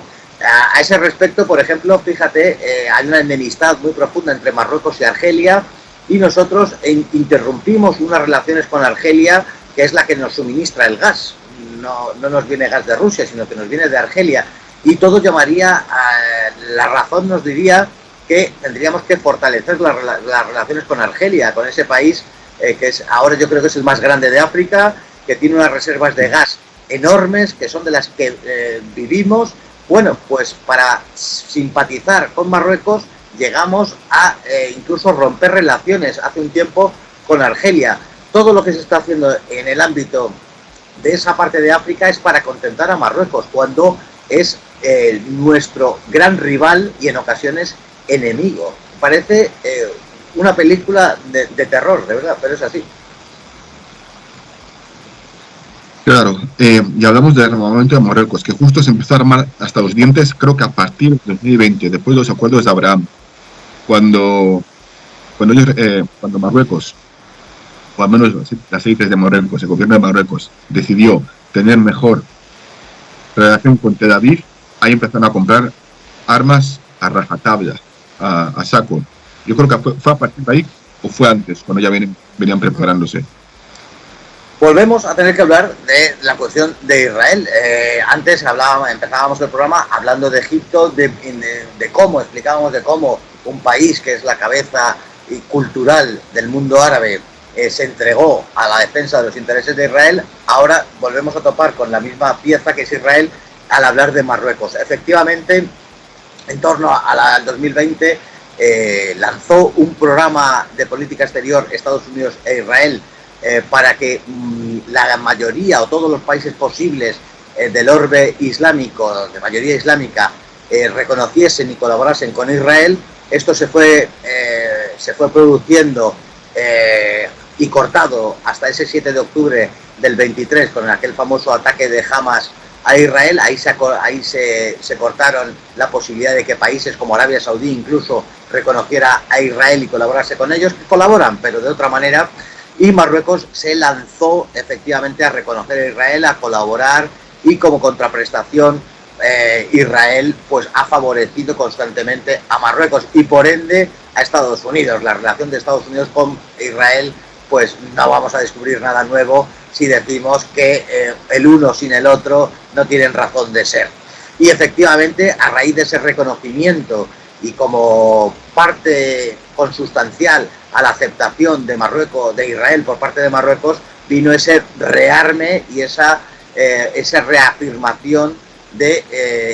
A ese respecto, por ejemplo, fíjate, hay una enemistad muy profunda entre Marruecos y Argelia, y nosotros interrumpimos unas relaciones con Argelia, que es la que nos suministra el gas. No nos viene gas de Rusia, sino que nos viene de Argelia. Y todo llamaría, la razón nos diría que tendríamos que fortalecer las relaciones con Argelia, con ese país que ahora yo creo que es el más grande de África, que tiene unas reservas de gas enormes, que son de las que vivimos. Bueno, pues para simpatizar con Marruecos llegamos a incluso romper relaciones hace un tiempo con Argelia. Todo lo que se está haciendo en el ámbito de esa parte de África es para contentar a Marruecos, cuando es nuestro gran rival y en ocasiones enemigo. Parece una película de terror, de verdad, pero es así. Claro, y hablamos del armamento de Marruecos, que justo se empezó a armar hasta los dientes, creo que a partir de 2020, después de los acuerdos de Abraham, cuando Marruecos, o al menos las élites de Marruecos, el gobierno de Marruecos, decidió tener mejor relación con Tel Aviv, ahí empezaron a comprar armas a rajatabla, a saco. Yo creo que fue a partir de ahí, o fue antes, cuando ya venían preparándose. Volvemos a tener que hablar de la cuestión de Israel. Antes empezábamos el programa hablando de Egipto, de cómo, explicábamos de cómo un país que es la cabeza cultural del mundo árabe se entregó a la defensa de los intereses de Israel. Ahora volvemos a topar con la misma pieza que es Israel al hablar de Marruecos. Efectivamente, en torno al 2020 lanzó un programa de política exterior Estados Unidos e Israel para que la mayoría o todos los países posibles del orbe islámico, de mayoría islámica, reconociesen y colaborasen con Israel. Esto se fue produciendo y cortado hasta ese 7 de octubre del 23 con aquel famoso ataque de Hamas a Israel. Ahí se cortaron la posibilidad de que países como Arabia Saudí incluso reconociera a Israel y colaborase con ellos, que colaboran, pero de otra manera. Y Marruecos se lanzó efectivamente a reconocer a Israel, a colaborar, y como contraprestación Israel pues ha favorecido constantemente a Marruecos y por ende a Estados Unidos. La relación de Estados Unidos con Israel, pues no vamos a descubrir nada nuevo si decimos que el uno sin el otro no tienen razón de ser. Y efectivamente, a raíz de ese reconocimiento y como parte consustancial a la aceptación de Marruecos, de Israel por parte de Marruecos, vino ese rearme y esa reafirmación de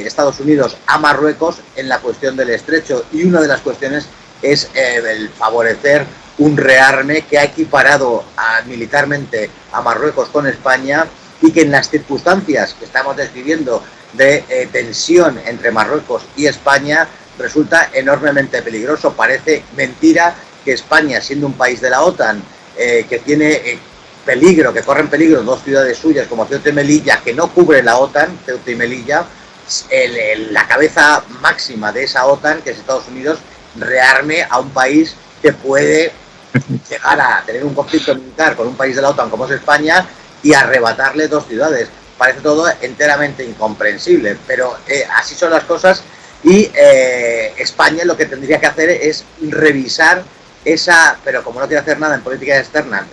Estados Unidos a Marruecos en la cuestión del estrecho. Y una de las cuestiones es el favorecer un rearme que ha equiparado militarmente a Marruecos con España, y que en las circunstancias que estamos describiendo de tensión entre Marruecos y España resulta enormemente peligroso. Parece mentira que España, siendo un país de la OTAN, que tiene peligro, que corren peligro dos ciudades suyas como Ceuta y Melilla, que no cubre la OTAN, Ceuta y Melilla, la cabeza máxima de esa OTAN, que es Estados Unidos, rearme a un país que puede llegar a tener un conflicto militar con un país de la OTAN como es España y arrebatarle dos ciudades. Parece todo enteramente incomprensible, pero así son las cosas. Y España lo que tendría que hacer es revisar esa, pero como no quiere hacer nada en política externa,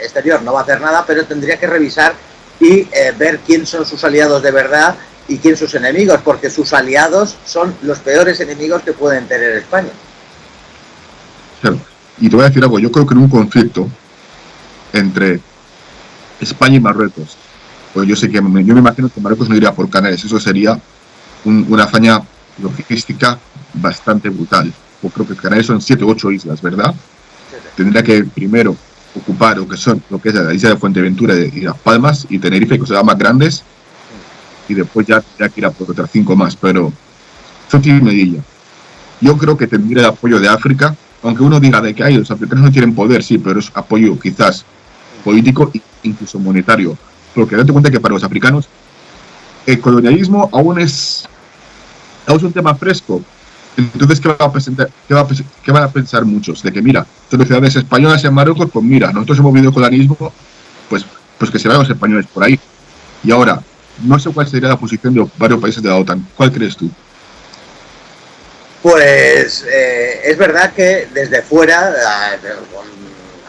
exterior, no va a hacer nada, pero tendría que revisar y ver quién son sus aliados de verdad y quién sus enemigos, porque sus aliados son los peores enemigos que pueden tener España. Claro. Y te voy a decir algo, yo creo que en un conflicto entre España y Marruecos, pues yo me imagino que Marruecos no iría por Canarias, eso sería una hazaña logística bastante brutal. Yo creo que Canarias son 7 u 8 islas, ¿verdad? Sí. Tendría que primero ocupar lo que es la isla de Fuerteventura y Las Palmas y Tenerife, que son las más grandes, y después ya que ir a por otras 5 más, pero Ceuta y Melilla. Yo creo que tendría el apoyo de África, aunque uno diga de que los africanos no tienen poder, sí, pero es apoyo quizás político e incluso monetario. Porque date cuenta que para los africanos el colonialismo aún es un tema fresco. Entonces, ¿qué van a pensar muchos? De que, mira, son ciudades españolas en Marruecos, pues mira, nosotros hemos vivido colonialismo, pues que se vayan los españoles por ahí. Y ahora, no sé cuál sería la posición de varios países de la OTAN. ¿Cuál crees tú? Pues es verdad que desde fuera, con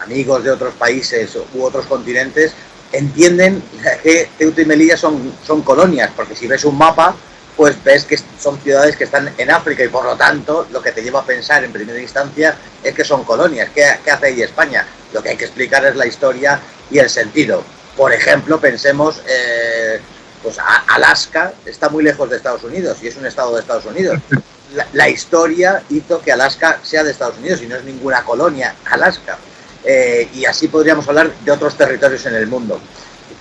amigos de otros países u otros continentes, entienden que Ceuta y Melilla son colonias, porque si ves un mapa, pues ves que son ciudades que están en África y por lo tanto lo que te lleva a pensar en primera instancia es que son colonias. ¿Qué hace ahí España? Lo que hay que explicar es la historia y el sentido. Por ejemplo, pensemos, pues Alaska está muy lejos de Estados Unidos y es un estado de Estados Unidos. La historia hizo que Alaska sea de Estados Unidos y no es ninguna colonia Alaska. Y así podríamos hablar de otros territorios en el mundo.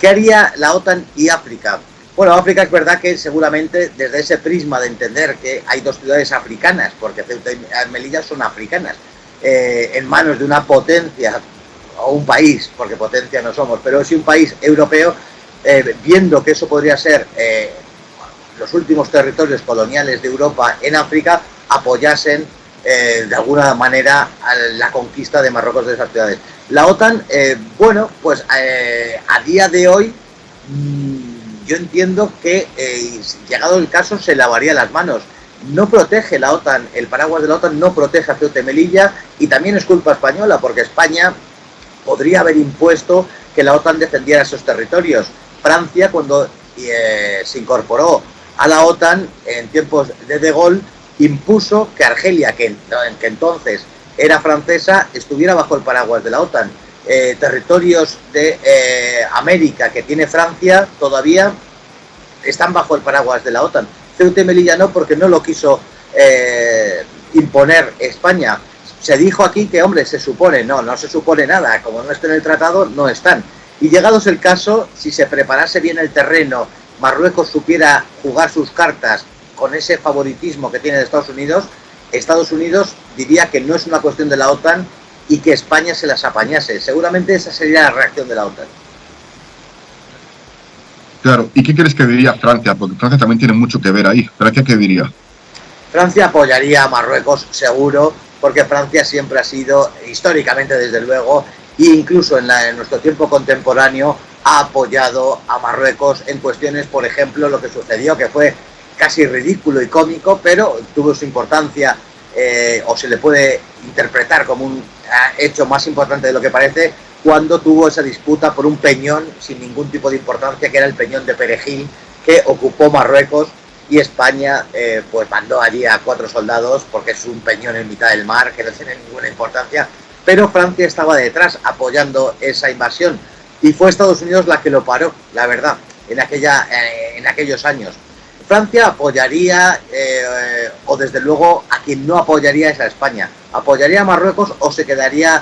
¿Qué haría la OTAN y África? Bueno, África es verdad que seguramente desde ese prisma de entender que hay dos ciudades africanas, porque Ceuta y Melilla son africanas, en manos de una potencia o un país, porque potencia no somos, pero sí un país europeo, viendo que eso podría ser los últimos territorios coloniales de Europa en África, apoyasen de alguna manera a la conquista de Marruecos de esas ciudades. La OTAN, bueno, pues a día de hoy yo entiendo que llegado el caso se lavaría las manos. No protege la OTAN, el paraguas de la OTAN no protege a Ceuta y Melilla, y también es culpa española, porque España podría haber impuesto que la OTAN defendiera esos territorios. Francia, cuando se incorporó a la OTAN en tiempos de Gaulle, impuso que Argelia, que entonces era francesa, estuviera bajo el paraguas de la OTAN. Territorios de América que tiene Francia todavía están bajo el paraguas de la OTAN. Ceuta y Melilla no, porque no lo quiso imponer España. Se dijo aquí que, hombre, se supone, no se supone nada, como no está en el tratado, no están. Y llegados el caso, si se preparase bien el terreno, Marruecos supiera jugar sus cartas con ese favoritismo que tiene de Estados Unidos diría que no es una cuestión de la OTAN y que España se las apañase. Seguramente esa sería la reacción de la OTAN. Claro, ¿y qué crees que diría Francia? Porque Francia también tiene mucho que ver ahí. ¿Francia qué diría? Francia apoyaría a Marruecos, seguro, porque Francia siempre ha sido, históricamente desde luego, e incluso en nuestro tiempo contemporáneo, ha apoyado a Marruecos en cuestiones, por ejemplo, lo que sucedió, que fue casi ridículo y cómico, pero tuvo su importancia, o se le puede interpretar como un hecho más importante de lo que parece, cuando tuvo esa disputa por un peñón sin ningún tipo de importancia, que era el peñón de Perejil, que ocupó Marruecos, y España pues mandó allí a 4 soldados, porque es un peñón en mitad del mar, que no tiene ninguna importancia, pero Francia estaba detrás apoyando esa invasión, y fue Estados Unidos la que lo paró, la verdad, en aquellos años. Francia apoyaría, o desde luego a quien no apoyaría es a España. Apoyaría a Marruecos o se quedaría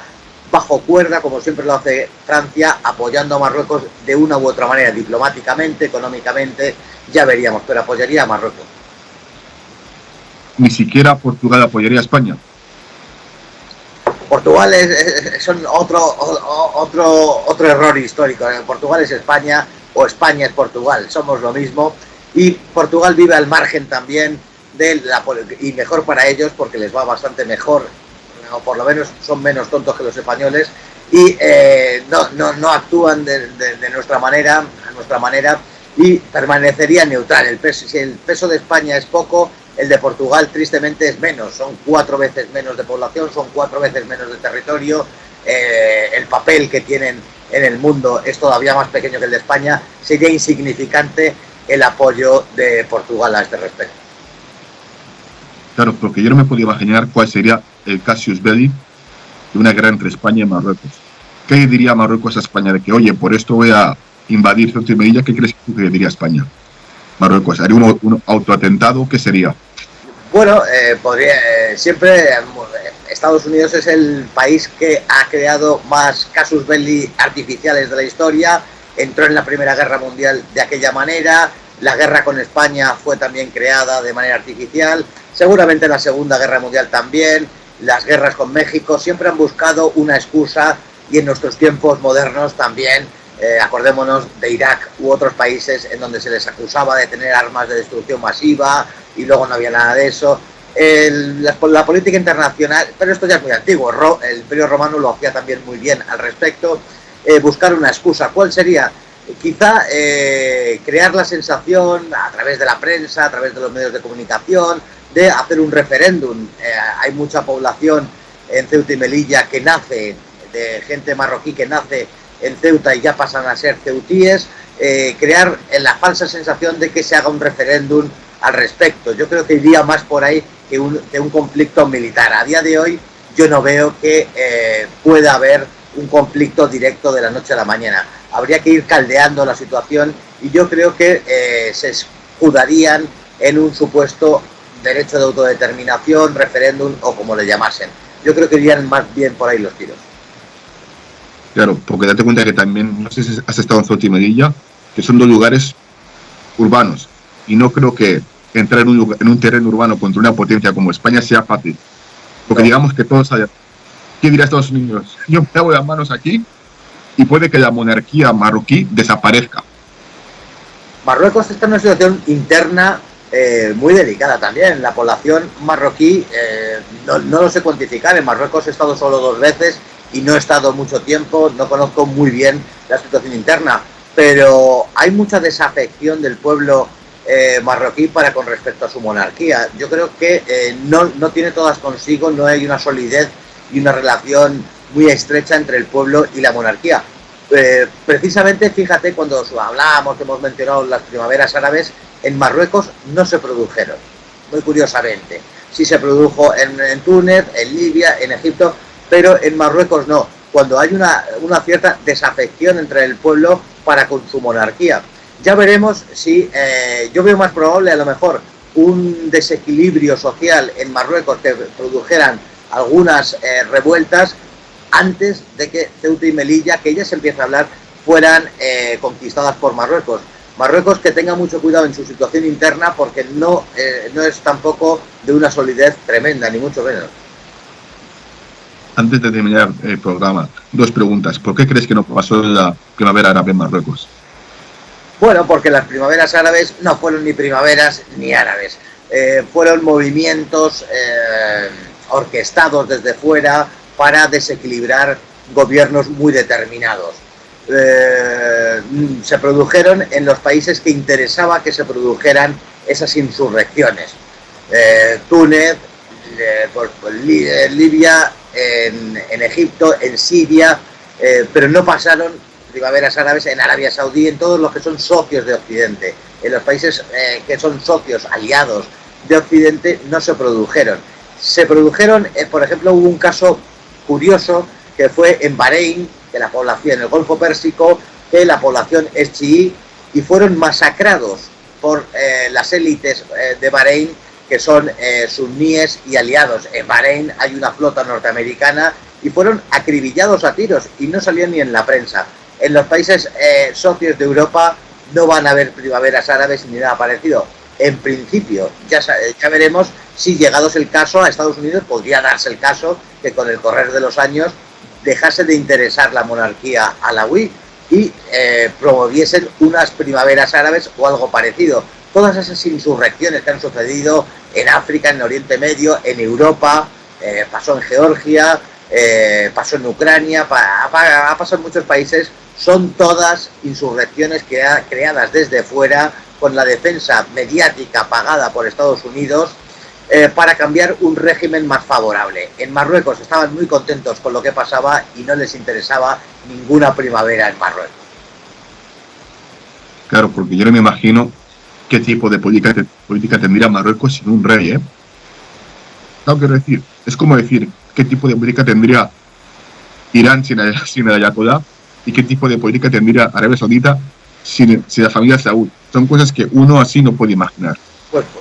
bajo cuerda, como siempre lo hace Francia, apoyando a Marruecos de una u otra manera, diplomáticamente, económicamente, ya veríamos, pero apoyaría a Marruecos. Ni siquiera Portugal apoyaría a España. Portugal son otro error histórico. Portugal es España o España es Portugal, somos lo mismo. Y Portugal vive al margen también y mejor para ellos porque les va bastante mejor, o por lo menos son menos tontos que los españoles, y no actúan de nuestra manera, a nuestra manera, y permanecería neutral. Si el peso de España es poco, el de Portugal tristemente es menos, son 4 veces menos de población, son 4 veces menos de territorio, el papel que tienen en el mundo es todavía más pequeño que el de España. Sería insignificante el apoyo de Portugal a este respecto. Claro, porque yo no me podía imaginar cuál sería el casus belli de una guerra entre España y Marruecos. ¿Qué diría Marruecos a España? De que, oye, por esto voy a invadir Ceuta y Melilla. ¿Qué crees tú que diría España? Marruecos, ¿haría un autoatentado? ¿Qué sería? Bueno, siempre Estados Unidos es el país que ha creado más casus belli artificiales de la historia. Entró en la Primera Guerra Mundial de aquella manera, la guerra con España fue también creada de manera artificial, seguramente la Segunda Guerra Mundial también, las guerras con México, siempre han buscado una excusa, y en nuestros tiempos modernos también, acordémonos de Irak u otros países en donde se les acusaba de tener armas de destrucción masiva y luego no había nada de eso. La política internacional, pero esto ya es muy antiguo, el Imperio Romano lo hacía también muy bien al respecto. Buscar una excusa. ¿Cuál sería? Quizá crear la sensación a través de la prensa, a través de los medios de comunicación, de hacer un referéndum. Hay mucha población en Ceuta y Melilla que nace, de gente marroquí que nace en Ceuta y ya pasan a ser ceutíes. Crear la falsa sensación de que se haga un referéndum al respecto. Yo creo que iría más por ahí que un conflicto militar. A día de hoy yo no veo que pueda haber un conflicto directo de la noche a la mañana. Habría que ir caldeando la situación, y yo creo que se escudarían en un supuesto derecho de autodeterminación, referéndum o como le llamasen. Yo creo que irían más bien por ahí los tiros. Claro, porque date cuenta que también, no sé si has estado en Ceuta y Melilla, que son dos lugares urbanos, y no creo que entrar en un terreno urbano contra una potencia como España sea fácil. Porque No. digamos que todos allá, ¿qué dirá Estados Unidos? Yo me lavo las manos aquí y puede que la monarquía marroquí desaparezca. Marruecos está en una situación interna muy delicada también. La población marroquí, no lo sé cuantificar. En Marruecos he estado solo 2 veces y no he estado mucho tiempo, no conozco muy bien la situación interna, pero hay mucha desafección del pueblo marroquí para con respecto a su monarquía. Yo creo que no tiene todas consigo, no hay una solidez y una relación muy estrecha entre el pueblo y la monarquía. Precisamente, fíjate, cuando hablábamos, que hemos mencionado las primaveras árabes, en Marruecos no se produjeron, muy curiosamente. Sí se produjo en Túnez, en Libia, en Egipto, pero en Marruecos no, cuando hay una cierta desafección entre el pueblo para con su monarquía. Ya veremos si, yo veo más probable a lo mejor un desequilibrio social en Marruecos que produjeran algunas revueltas antes de que Ceuta y Melilla, que ya se empieza a hablar, fueran conquistadas por Marruecos. Marruecos que tenga mucho cuidado en su situación interna, porque no es tampoco de una solidez tremenda, ni mucho menos. Antes de terminar el programa, 2 preguntas. ¿Por qué crees que no pasó la primavera árabe en Marruecos? Bueno, porque las primaveras árabes no fueron ni primaveras ni árabes. Fueron movimientos orquestados desde fuera para desequilibrar gobiernos muy determinados. Se produjeron en los países que interesaba que se produjeran esas insurrecciones. Túnez, Libia, en Egipto, en Siria, pero no pasaron primaveras árabes en Arabia Saudí, en todos los que son socios de Occidente. En los países que son socios, aliados de Occidente, no se produjeron. Se produjeron, por ejemplo, hubo un caso curioso que fue en Bahrein, que la población, en el Golfo Pérsico, que la población es chií y fueron masacrados por las élites de Bahrein, que son suníes y aliados. En Bahrein hay una flota norteamericana y fueron acribillados a tiros y no salían ni en la prensa. En los países socios de Europa no van a haber primaveras árabes ni nada parecido. En principio, ya veremos si, llegados el caso, a Estados Unidos podría darse el caso que con el correr de los años dejase de interesar la monarquía alawí y promoviesen unas primaveras árabes o algo parecido. Todas esas insurrecciones que han sucedido en África, en Oriente Medio, en Europa, pasó en Georgia, pasó en Ucrania, ha pasado en muchos países, son todas insurrecciones creadas desde fuera con la defensa mediática pagada por Estados Unidos para cambiar un régimen más favorable. En Marruecos estaban muy contentos con lo que pasaba y no les interesaba ninguna primavera en Marruecos. Claro, porque yo no me imagino qué tipo de política tendría Marruecos sin un rey, ¿eh? ¿Sabes qué quiero decir? Es como decir qué tipo de política tendría Irán sin el Ayatollah y qué tipo de política tendría Arabia Saudita sin la familia Saud. Son cosas que uno así no puede imaginar,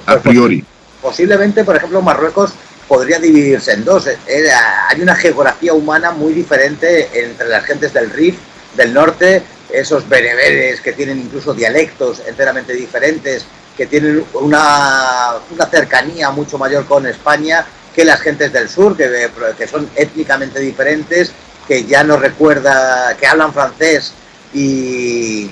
a priori. Posiblemente, por ejemplo, Marruecos podría dividirse en dos. Hay una geografía humana muy diferente entre las gentes del Rif, del norte, esos bereberes que tienen incluso dialectos enteramente diferentes, que tienen una cercanía mucho mayor con España que las gentes del sur, que son étnicamente diferentes, que ya no recuerda, que hablan francés y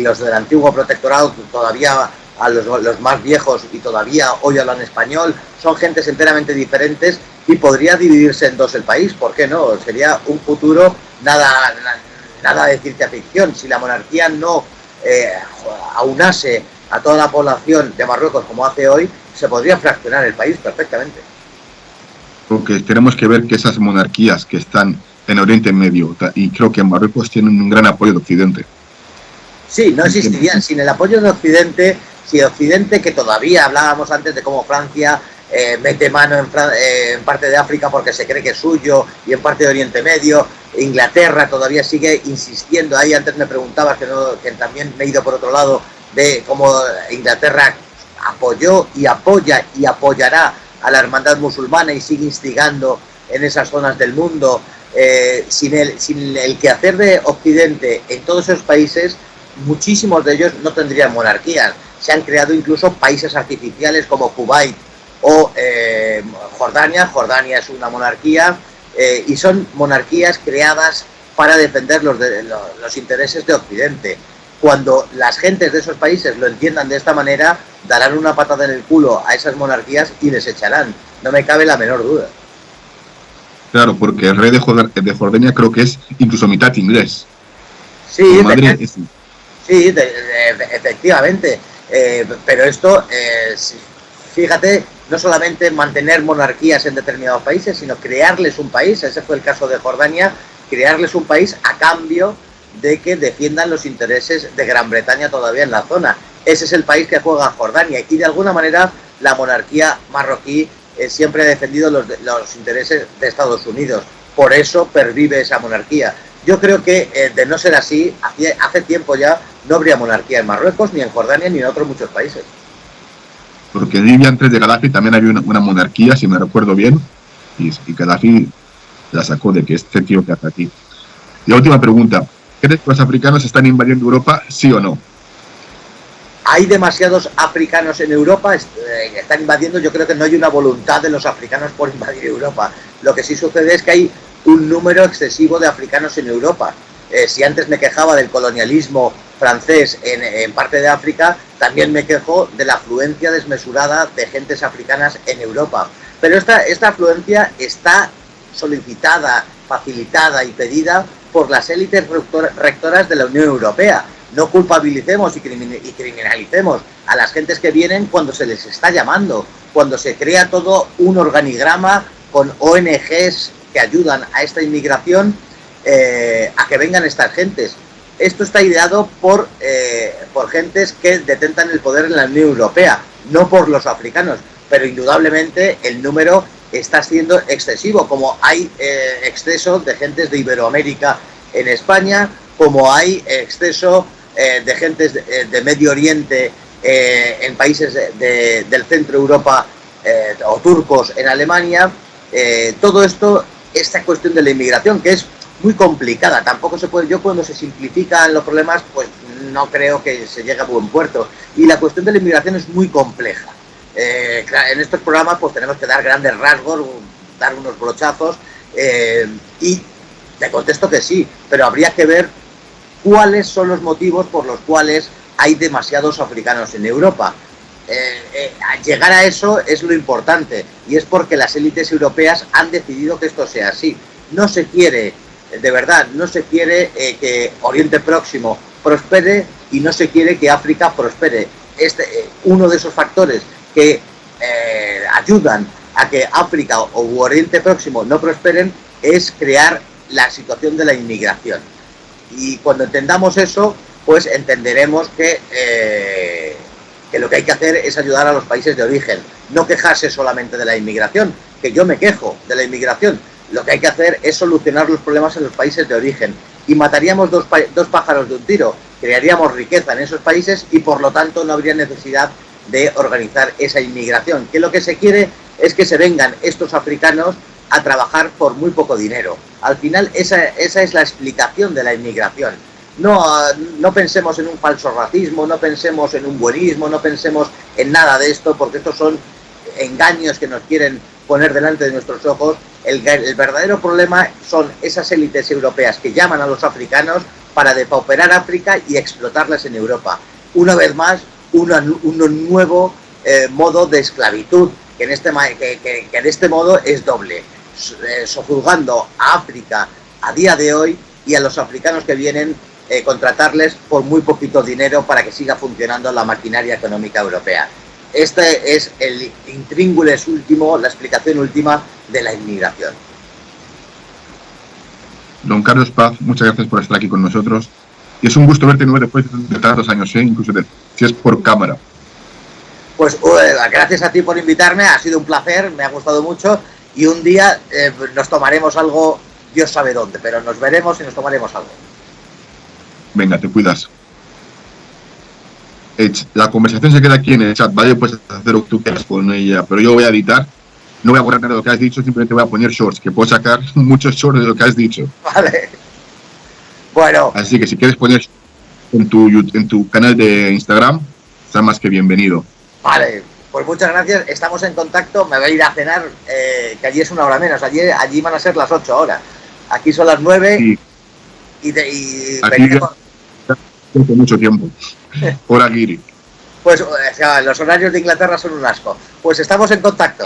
los del antiguo protectorado todavía, a los más viejos y todavía hoy hablan español, son gentes enteramente diferentes y podría dividirse en dos el país. ¿Por qué no? Sería un futuro nada de ciencia ficción. Si la monarquía no aunase a toda la población de Marruecos como hace hoy, se podría fraccionar el país perfectamente. Porque tenemos que ver que esas monarquías que están en Oriente Medio, y creo que en Marruecos tienen un gran apoyo de Occidente. Sí, no existirían sin el apoyo de Occidente. Si Occidente, que todavía hablábamos antes de cómo Francia mete mano en parte de África porque se cree que es suyo, y en parte de Oriente Medio, Inglaterra todavía sigue insistiendo ahí. Antes me preguntabas, que también me he ido por otro lado, de cómo Inglaterra apoyó y apoya y apoyará a la hermandad musulmana y sigue instigando en esas zonas del mundo Sin el quehacer de Occidente en todos esos países, muchísimos de ellos no tendrían monarquías. Se han creado incluso países artificiales como Kuwait o Jordania. Jordania es una monarquía y son monarquías creadas para defender los intereses de Occidente. Cuando las gentes de esos países lo entiendan de esta manera, darán una patada en el culo a esas monarquías y les echarán. No me cabe la menor duda. Claro, porque el rey de Jordania creo que es incluso mitad inglés. Sí, efectivamente. Pero esto, fíjate, no solamente mantener monarquías en determinados países, sino crearles un país. Ese fue el caso de Jordania, crearles un país a cambio de que defiendan los intereses de Gran Bretaña todavía en la zona. Ese es el país que juega Jordania y de alguna manera la monarquía marroquí siempre ha defendido los intereses de Estados Unidos. Por eso pervive esa monarquía. Yo creo que de no ser así, hace tiempo ya no habría monarquía en Marruecos, ni en Jordania, ni en otros muchos países. Porque en Libia antes de Gaddafi también había una monarquía, si me recuerdo bien, y Gaddafi la sacó de que este tío que hace aquí. Y la última pregunta, ¿crees que los africanos están invadiendo Europa, sí o no? Hay demasiados africanos en Europa, están invadiendo. Yo creo que no hay una voluntad de los africanos por invadir Europa. Lo que sí sucede es que hay un número excesivo de africanos en Europa. Si antes me quejaba del colonialismo francés en parte de África, también me quejo de la afluencia desmesurada de gentes africanas en Europa. Pero esta afluencia está solicitada, facilitada y pedida por las élites rectoras de la Unión Europea. No culpabilicemos y criminalicemos a las gentes que vienen cuando se les está llamando, cuando se crea todo un organigrama con ONGs que ayudan a esta inmigración a que vengan estas gentes. Esto está ideado por gentes que detentan el poder en la Unión Europea, no por los africanos, pero indudablemente el número está siendo excesivo, como hay exceso de gentes de Iberoamérica en España, como hay exceso de gentes de Medio Oriente en países del centro de Europa o turcos en Alemania. Todo esto, esta cuestión de la inmigración, que es muy complicada, tampoco se puede, yo cuando se simplifican los problemas, pues no creo que se llegue a buen puerto. Y la cuestión de la inmigración es muy compleja. En estos programas pues tenemos que dar grandes rasgos, dar unos brochazos, y te contesto que sí, pero habría que ver cuáles son los motivos por los cuales hay demasiados africanos en Europa. Llegar a eso es lo importante, y es porque las élites europeas han decidido que esto sea así. No se quiere, de verdad, no se quiere que Oriente Próximo prospere y no se quiere que África prospere. Uno de esos factores que ayudan a que África o Oriente Próximo no prosperen es crear la situación de la inmigración. Y cuando entendamos eso, pues entenderemos que lo que hay que hacer es ayudar a los países de origen, no quejarse solamente de la inmigración, que yo me quejo de la inmigración. Lo que hay que hacer es solucionar los problemas en los países de origen, y mataríamos dos pájaros de un tiro, crearíamos riqueza en esos países y por lo tanto no habría necesidad de organizar esa inmigración, que lo que se quiere es que se vengan estos africanos a trabajar por muy poco dinero. Al final esa es la explicación de la inmigración. No pensemos en un falso racismo, no pensemos en un buenismo, no pensemos en nada de esto, porque estos son engaños que nos quieren poner delante de nuestros ojos. El verdadero problema son esas élites europeas que llaman a los africanos para depauperar África y explotarlas en Europa. Una vez más, un nuevo modo de esclavitud, que en este modo es doble, sojuzgando a África a día de hoy y a los africanos que vienen, contratarles por muy poquito dinero para que siga funcionando la maquinaria económica europea. Este es el intríngulis último, la explicación última de la inmigración. Don Carlos Paz, muchas gracias por estar aquí con nosotros. Y es un gusto verte nuevo después de tantos años, incluso si es por cámara. Pues gracias a ti por invitarme, ha sido un placer, me ha gustado mucho, y un día nos tomaremos algo, Dios sabe dónde, pero nos veremos y nos tomaremos algo. Venga, te cuidas. La conversación se queda aquí en el chat, ¿vale? Puedes hacer lo que tú quieras con ella, pero yo voy a editar No voy a borrar nada de lo que has dicho, simplemente voy a poner shorts, que puedo sacar muchos shorts de lo que has dicho. Vale. Bueno. Así que si quieres poner en tu canal de Instagram, está más que bienvenido. Vale, pues muchas gracias. Estamos en contacto. Me voy a ir a cenar, que allí es una hora menos. Allí van a ser las 8 horas. Aquí son las 9. Sí. Y aquí hace mucho tiempo. Hora guiri. Pues los horarios de Inglaterra son un asco. Pues estamos en contacto.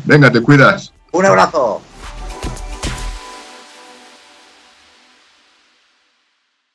Venga, te cuidas. Un abrazo.